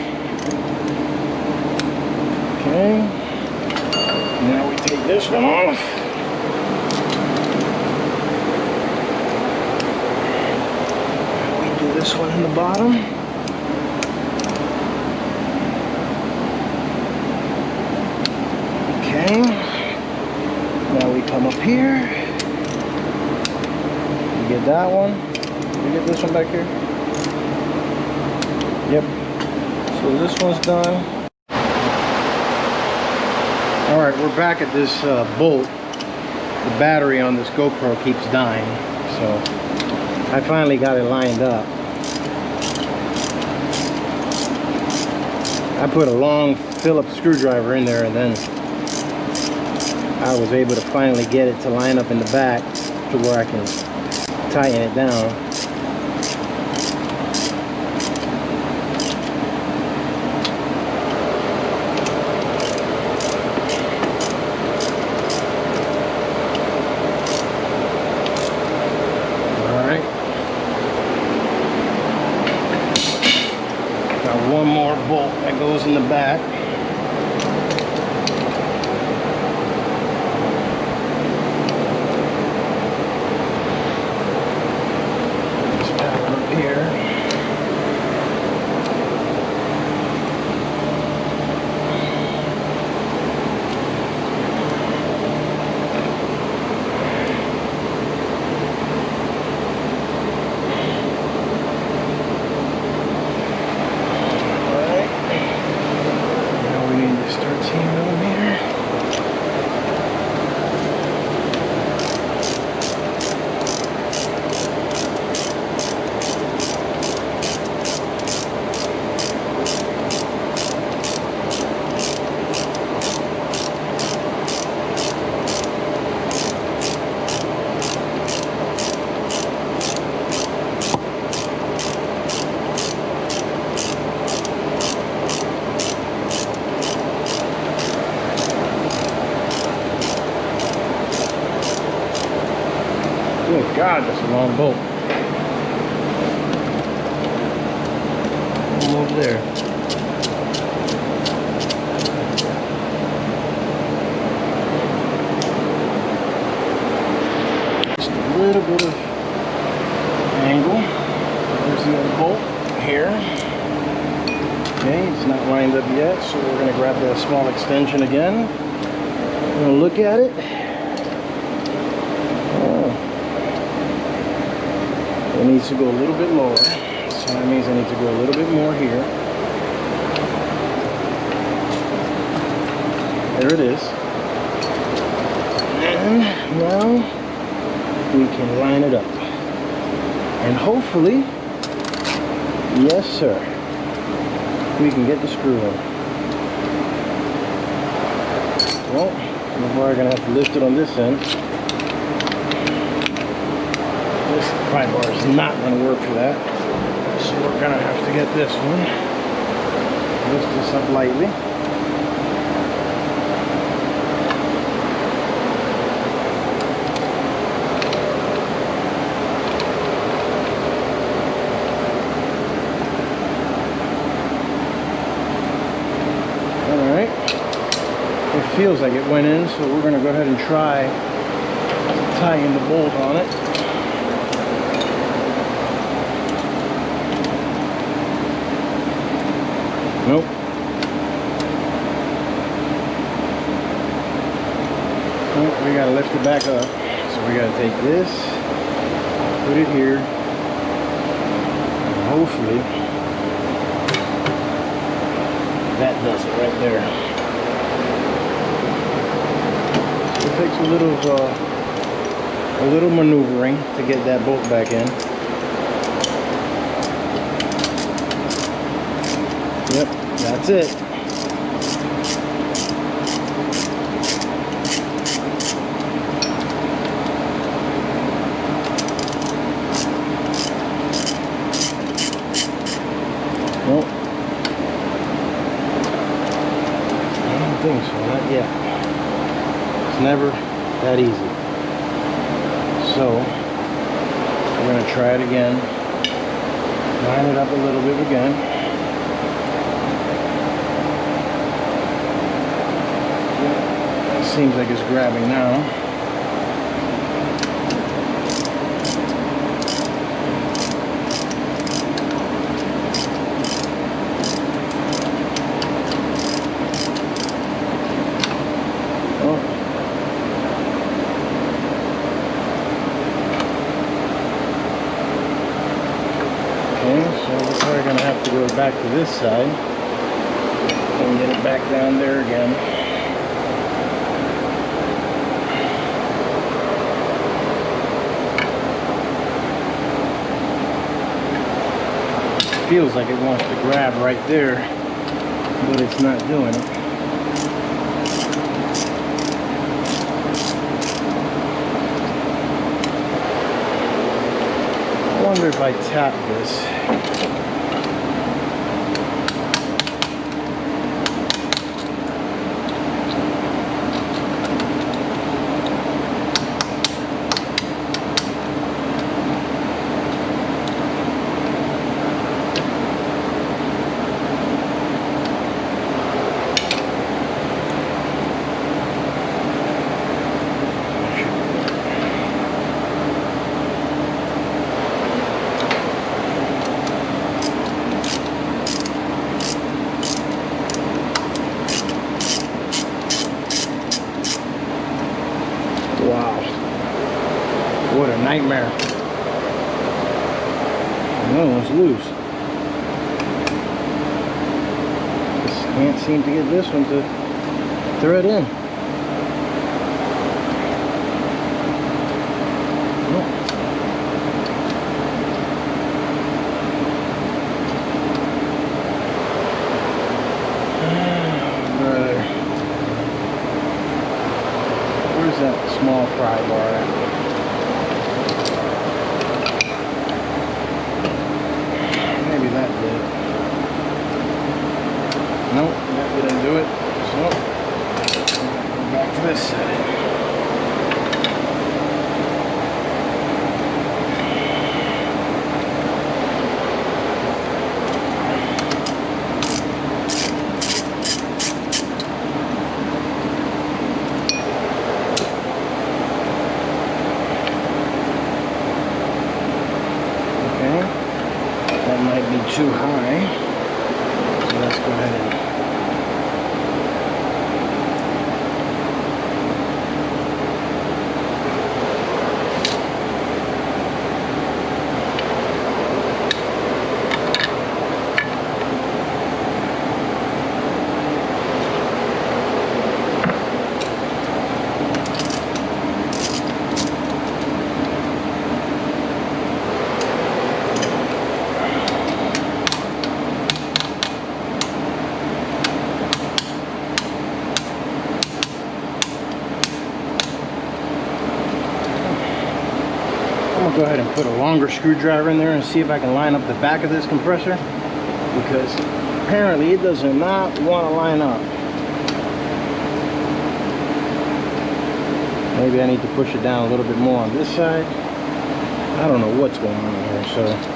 Okay. Now we take this one off. We do this one in the bottom. Okay. Now we come up here. We get that one. We get this one back here. Yep. So this one's done. Alright, we're back at this bolt. The battery on this GoPro keeps dying. So I finally got it lined up. I put a long Phillips screwdriver in there, and then I was able to finally get it to line up in the back to where I can tighten it down. One more bolt that goes in the back. God, that's a long bolt. Over there. Just a little bit of angle. There's the other bolt here. Okay, it's not lined up yet, so we're going to grab the small extension again. We're going to look at it. Oh. It needs to go a little bit lower. So that means I need to go a little bit more here. There it is. And now we can line it up. And hopefully, yes sir, we can get the screw in. Well, we're probably going to have to lift it on this end. This pry bar is not going to work for that. So we're going to have to get this one. Lift this up lightly. Alright. It feels like it went in, so we're going to go ahead and try tying the bolt on it. Nope. Nope, we gotta lift it back up. So we gotta take this, put it here, and hopefully that does it right there. It takes a little maneuvering to get that bolt back in. Yep, that's it. Nope. I don't think so, not yet. It's never that easy. So, we're going to try it again. Line it up a little bit again. Seems like it's grabbing now. Oh. Okay, so we're probably going to have to go back to this side and get it back down there again. Feels like it wants to grab right there, but it's not doing it. I wonder if I tap this. Wow, what a nightmare. No, it's loose. Just can't seem to get this one to thread in. That small pry bar at? Maybe that did. Nope, that didn't do it. So go back to this side. I'll go ahead and put a longer screwdriver in there and see if I can line up the back of this compressor, because apparently it does not want to line up. Maybe I need to push it down a little bit more on this side. I don't know what's going on here, so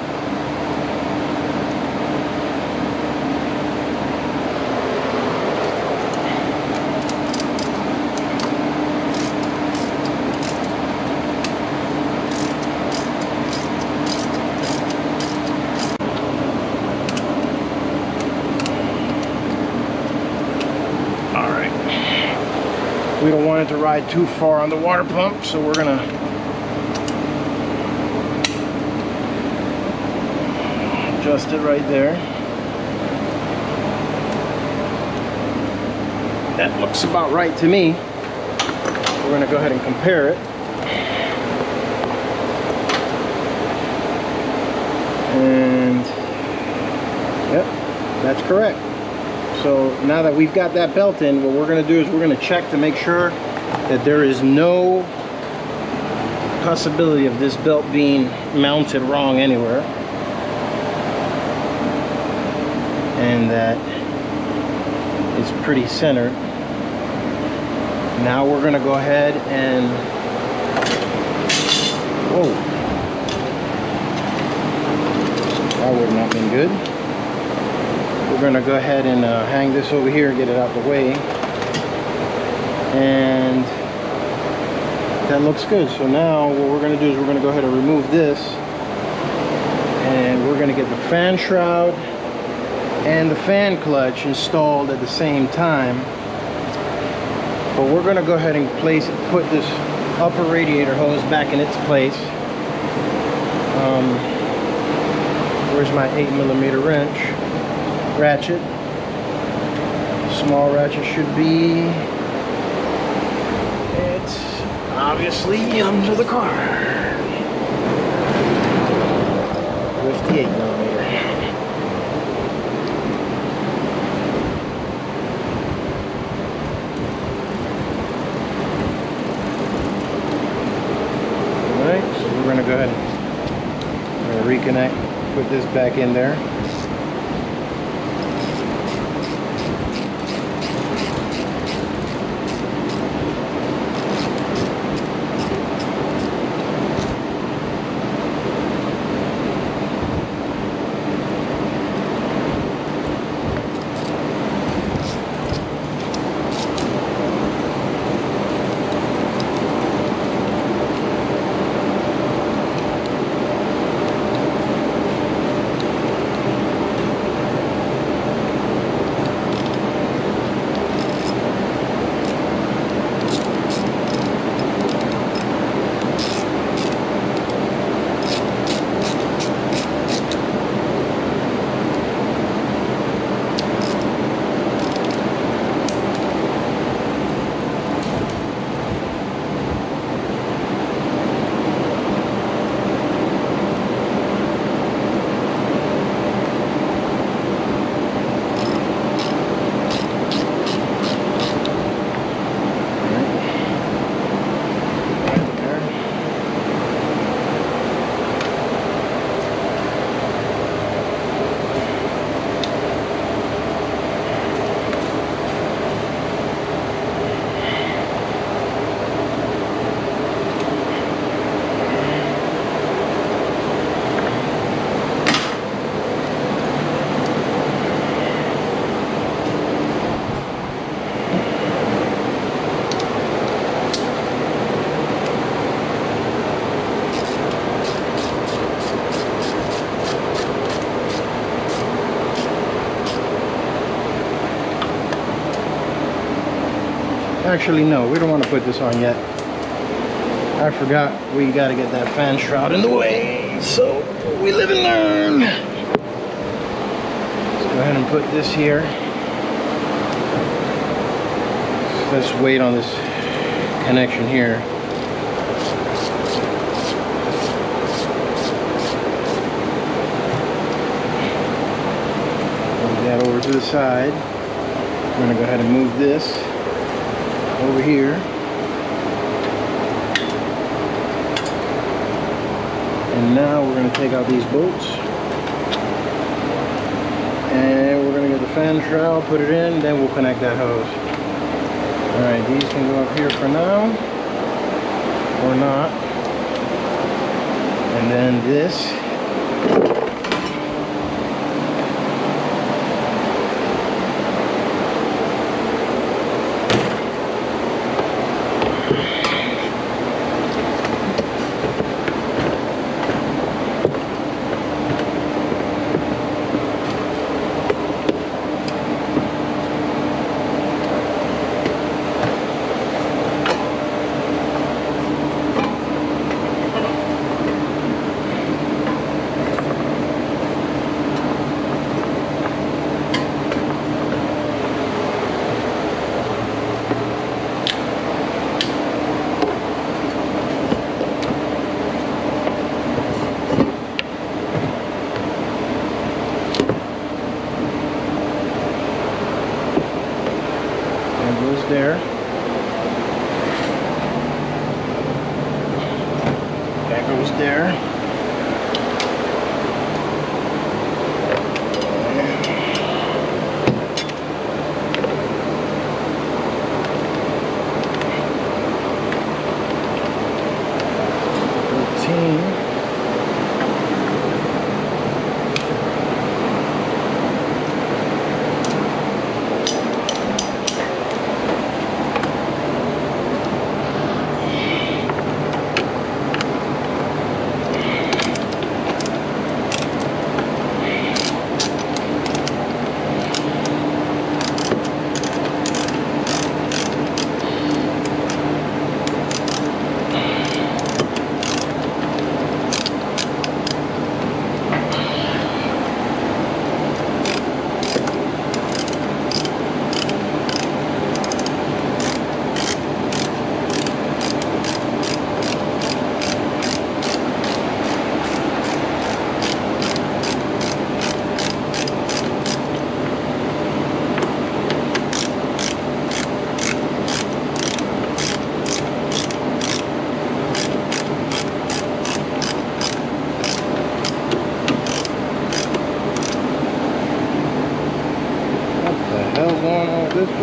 we don't want it to ride too far on the water pump, so we're gonna adjust it right there. That looks about right to me. We're gonna go ahead and compare it. And yep, that's correct. So now that we've got that belt in, what we're going to do is we're going to check to make sure that there is no possibility of this belt being mounted wrong anywhere, and that it's pretty centered. Now we're going to go ahead and whoa, that would not have been good. We're going to go ahead and hang this over here, get it out the way, and that looks good. So now what we're going to do is we're going to go ahead and remove this, and we're going to get the fan shroud and the fan clutch installed at the same time. But we're going to go ahead and put this upper radiator hose back in its place. Where's my 8mm wrench? Ratchet. Small ratchet should be, it's obviously under the car. 58mm. Alright, so we're going to go ahead and reconnect, put this back in there. Actually, no, we don't want to put this on yet. I forgot we got to get that fan shroud in the way. So we live and learn. Let's go ahead and put this here. Let's wait on this connection here. Move that over to the side. I'm going to go ahead and move this over here. And now we're going to take out these bolts. And we're going to get the fan trowel, put it in, then we'll connect that hose. Alright, these can go up here for now. Or not. And then this. There. That goes there. This way.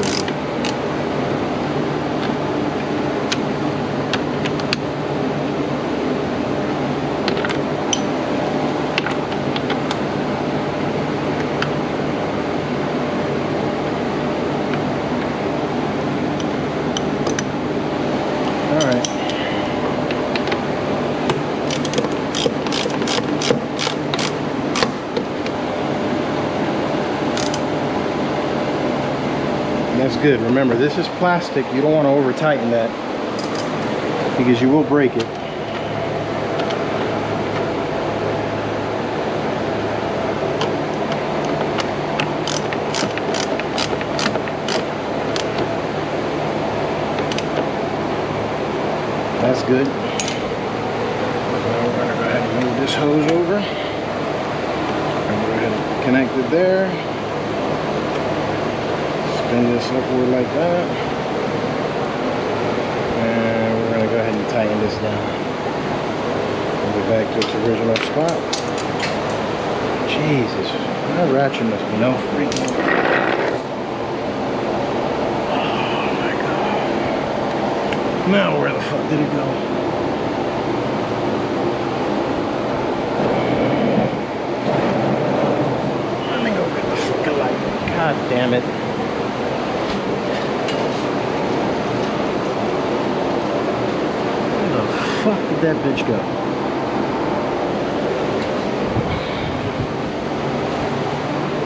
All right. That's good. Remember, this is plastic. You don't want to over tighten that because you will break it. That's good. Now we're going to go ahead and move this hose over. And go ahead and connect it there. Spin this upward like that, and we're going to go ahead and tighten this down. Move it back to its original spot. Jesus, that ratchet must be no freaking. Oh my God. Now where the fuck did it go? Let me go get the fucking light. God damn it. Fuck did that bitch go?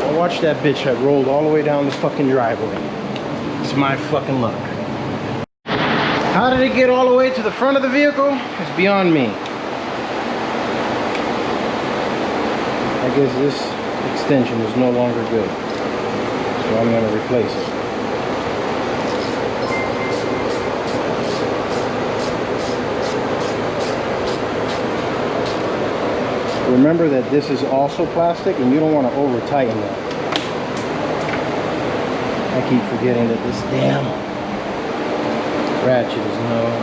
I watched that bitch have rolled all the way down the fucking driveway. It's my fucking luck. How did it get all the way to the front of the vehicle? It's beyond me. I guess this extension is no longer good, so I'm going to replace it. Remember that this is also plastic and you don't want to over tighten that. I keep forgetting that this damn ratchet is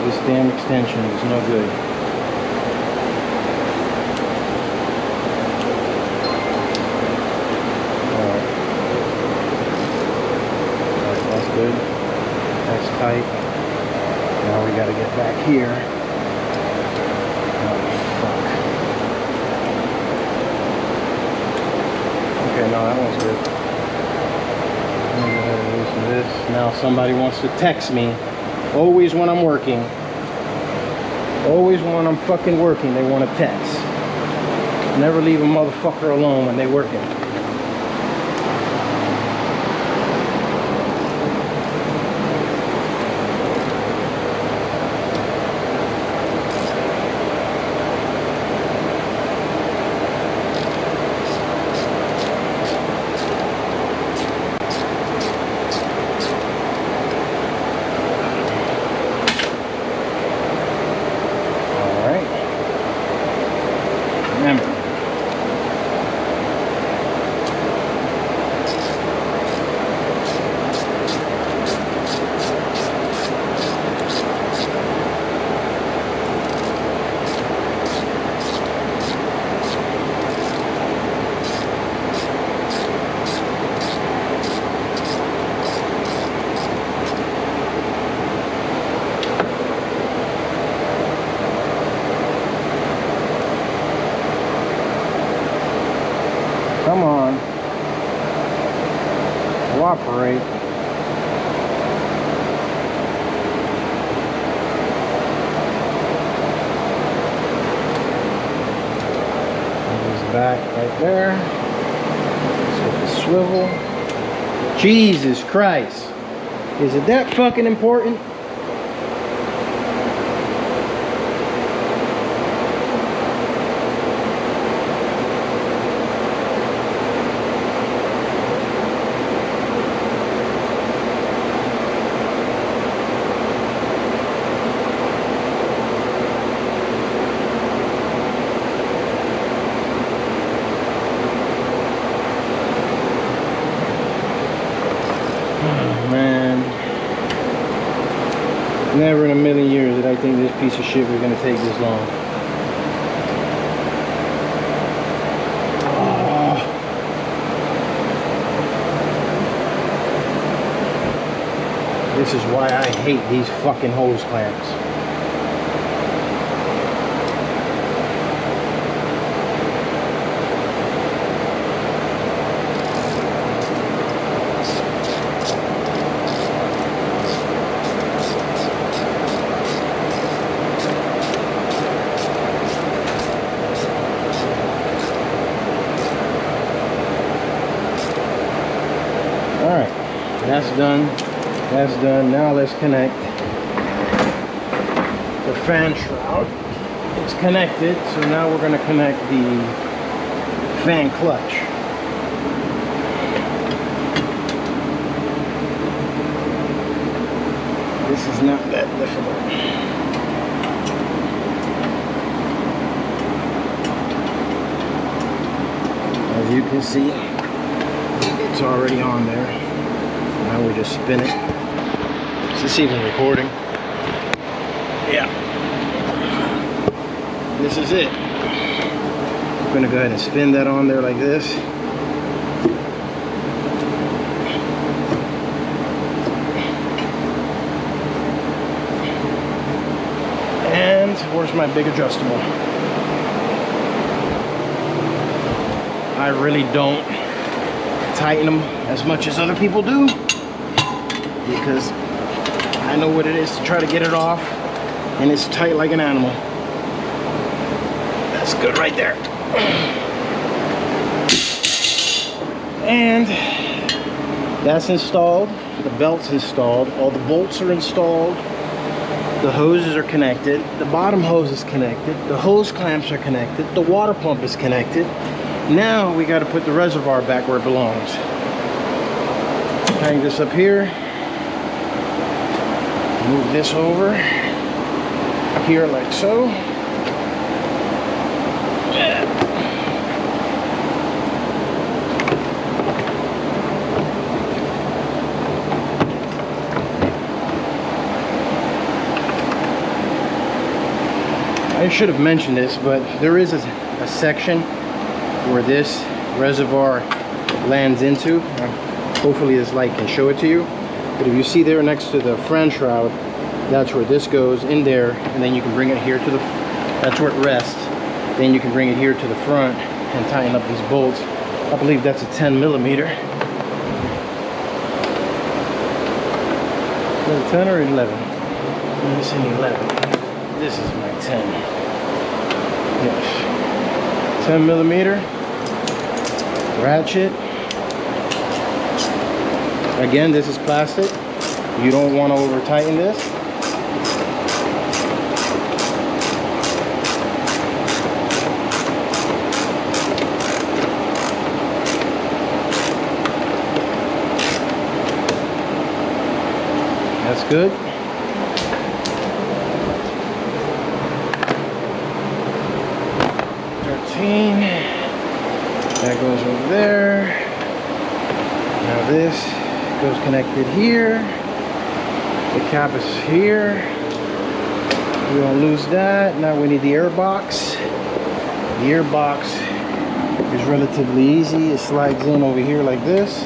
this damn extension is no good. good. That's tight. Now we gotta get back here. Oh, fuck. Okay, no, that one's good. I'm gonna go ahead and loosen this. Now somebody wants to text me. Always when I'm working. Always when I'm fucking working, they want to text. Never leave a motherfucker alone when they working. Come on. Cooperate. Back right there. Let's get the swivel. Jesus Christ. Is it that fucking important? Man, never in a million years did I think this piece of shit was gonna take this long. Oh. This is why I hate these fucking hose clamps. Alright, that's done. That's done. Now let's connect the fan shroud. It's connected, so now we're going to connect the fan clutch. This is not that difficult. As you can see, it's already on there. Now we just spin it. Is this even recording? Yeah. This is it. I'm gonna go ahead and spin that on there like this. And where's my big adjustable? I really don't tighten them as much as other people do, because I know what it is to try to get it off, and it's tight like an animal. That's good right there. And that's installed. The belt's installed. All the bolts are installed. The hoses are connected. The bottom hose is connected. The hose clamps are connected. The water pump is connected. Now we got to put the reservoir back where it belongs. Hang this up here. Move this over here like so. I should have mentioned this, but there is a section where this reservoir lands into. Hopefully this light can show it to you. But if you see there next to the fan shroud, that's where this goes in there, and then you can bring it here to the, that's where it rests. Then you can bring it here to the front and tighten up these bolts. I believe that's a 10mm. Is it 10 or 11? It's an 11. This is my 10. Yes. 10mm. Ratchet. Again, this is plastic. You don't want to over tighten this. That's good. That goes over there. Now this goes connected here. The cap is here. We don't lose that. Now we need the air box. The air box is relatively easy. It slides in over here like this.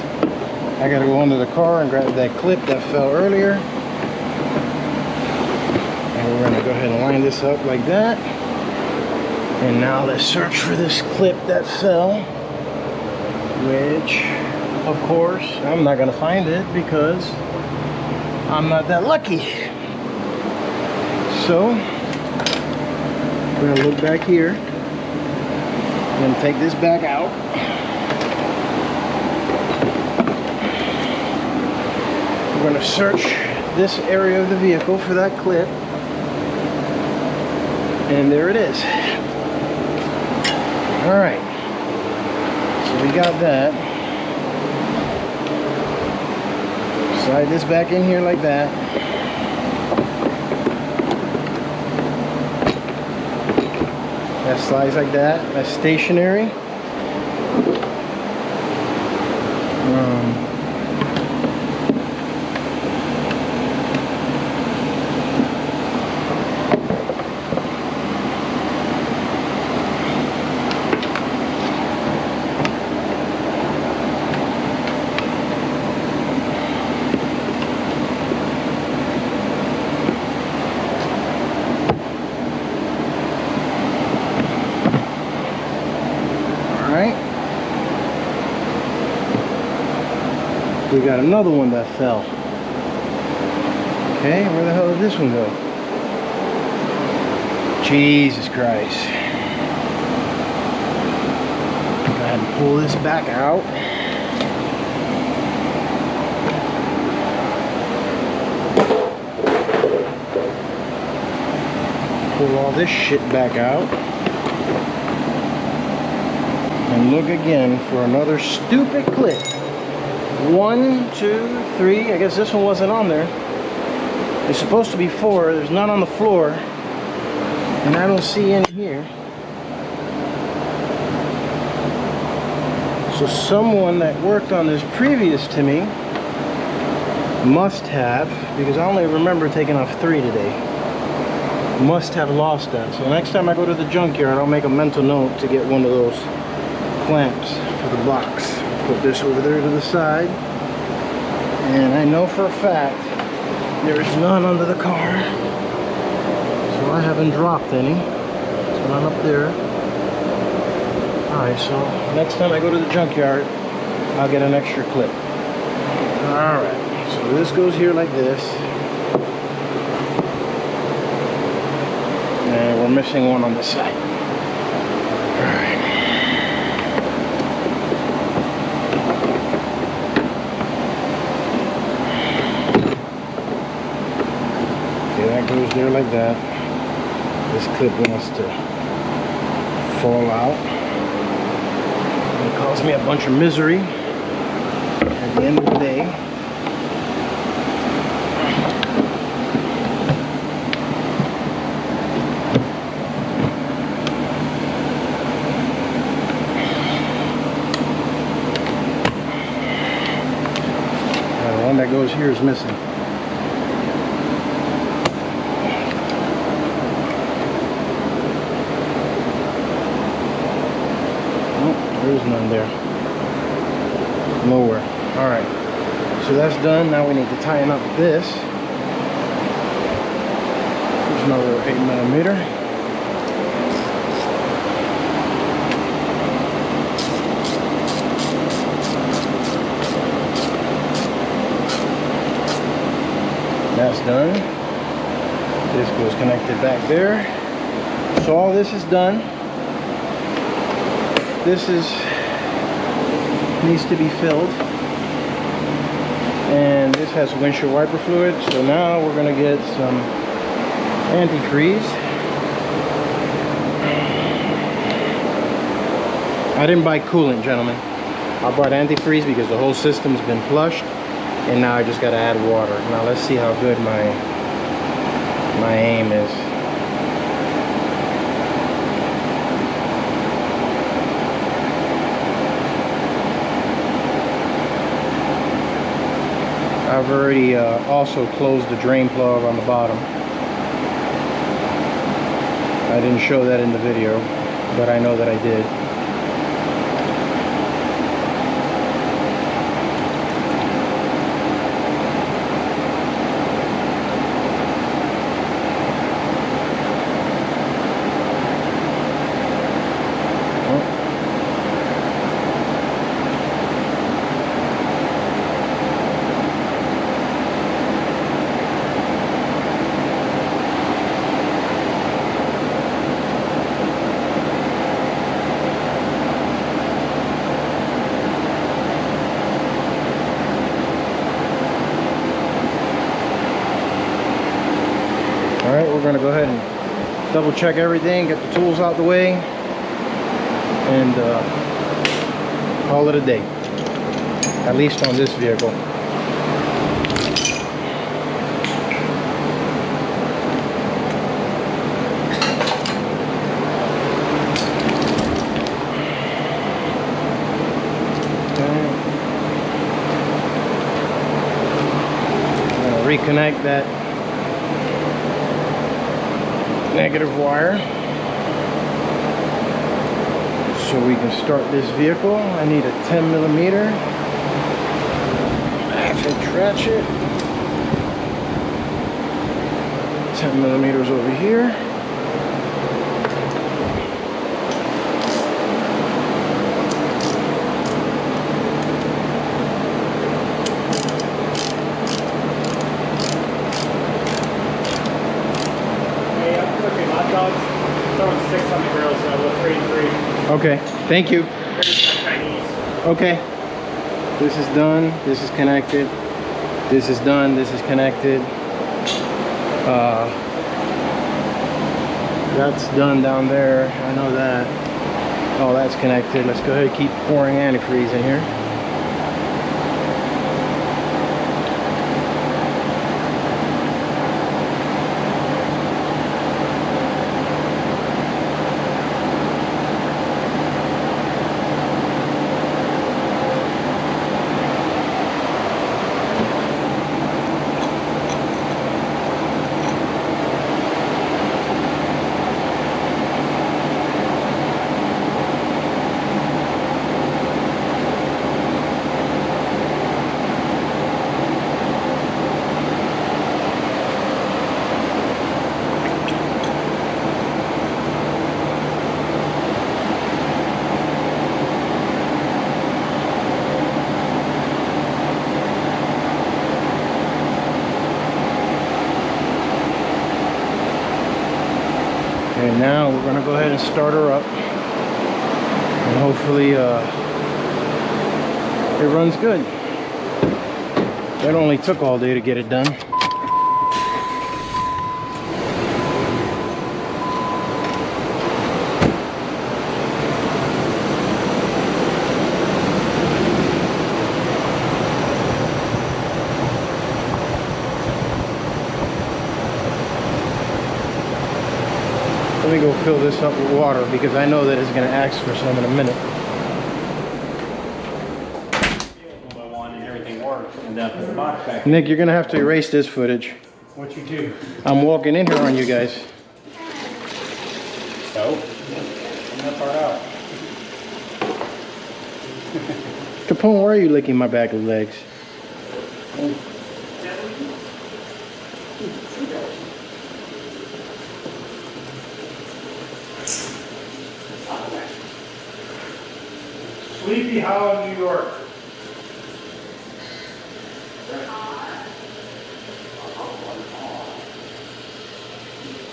I gotta go under the car and grab that clip that fell earlier. And we're gonna go ahead and line this up like that. And now let's search for this clip that fell, which, of course, I'm not gonna find it because I'm not that lucky. So, we're gonna look back here, then take this back out. We're gonna search this area of the vehicle for that clip, and there it is. All right, so we got that. Slide this back in here like that. That slides like that. That's stationary. We got another one that fell. Okay, where the hell did this one go? Jesus Christ. Go ahead and pull this back out. Pull all this shit back out. And look again for another stupid clip. 1, 2, 3. I guess this one wasn't on there. There's supposed to be 4. There's none on the floor. And I don't see any here. So someone that worked on this previous to me must have, because I only remember taking off 3 today, must have lost that. So next time I go to the junkyard, I'll make a mental note to get one of those clamps for the box. Put this over there to the side, and I know for a fact there is none under the car, so I haven't dropped any. It's none up there. Alright, so next time I go to the junkyard, I'll get an extra clip. Alright, so this goes here like this, and we're missing one on the side. Alright. That goes there like that. This clip wants to fall out. It caused me a bunch of misery at the end of the day. The one that goes here is missing. There's none there. Nowhere. Alright. So So that's done. Now we need to tighten up this. There's my little 8mm. That's done. This goes connected back there. So all this is done. This needs to be filled. And this has windshield wiper fluid. So now we're gonna get some antifreeze. I didn't buy coolant, gentlemen. I bought antifreeze because the whole system's been flushed. And now I just gotta add water. Now let's see how good my aim is. I've already also closed the drain plug on the bottom. I didn't show that in the video, but I know that I did. All right, we're gonna go ahead and double check everything, get the tools out the way, and call it a day, at least on this vehicle. I'm gonna reconnect that negative wire so we can start this vehicle. I need a 10mm matching ratchet. 10mm over here. Throwing 6 on the grill, so we'll 3 and 3. Okay, thank you. Okay, this is done. This is connected. This is done. This is connected. That's done down there. I know that. Oh, that's connected. Let's go ahead and keep pouring antifreeze in here. And now we're gonna go ahead and start her up, and hopefully it runs good. It only took all day to get it done. Let me go fill this up with water because I know that it's going to ask for some in a minute. One by one and everything works, and then put the box back. Nick, you're going to have to erase this footage. What you do? I'm walking in here on you guys. So, I'm that far out. Capone, why are you licking my back of legs? Sleepy Hollow, New York.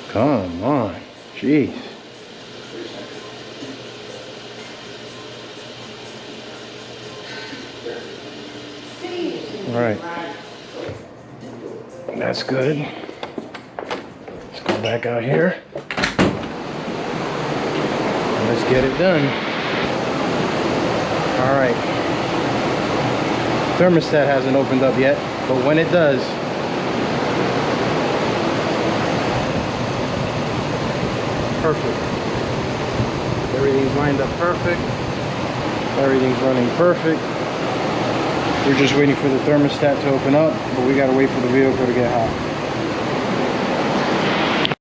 Come on, jeez. All right, that's good. Let's go back out here. And let's get it done. All right. Thermostat hasn't opened up yet, but when it does, perfect. Everything's lined up perfect. Everything's running perfect. We're just waiting for the thermostat to open up, but we gotta wait for the vehicle to get hot.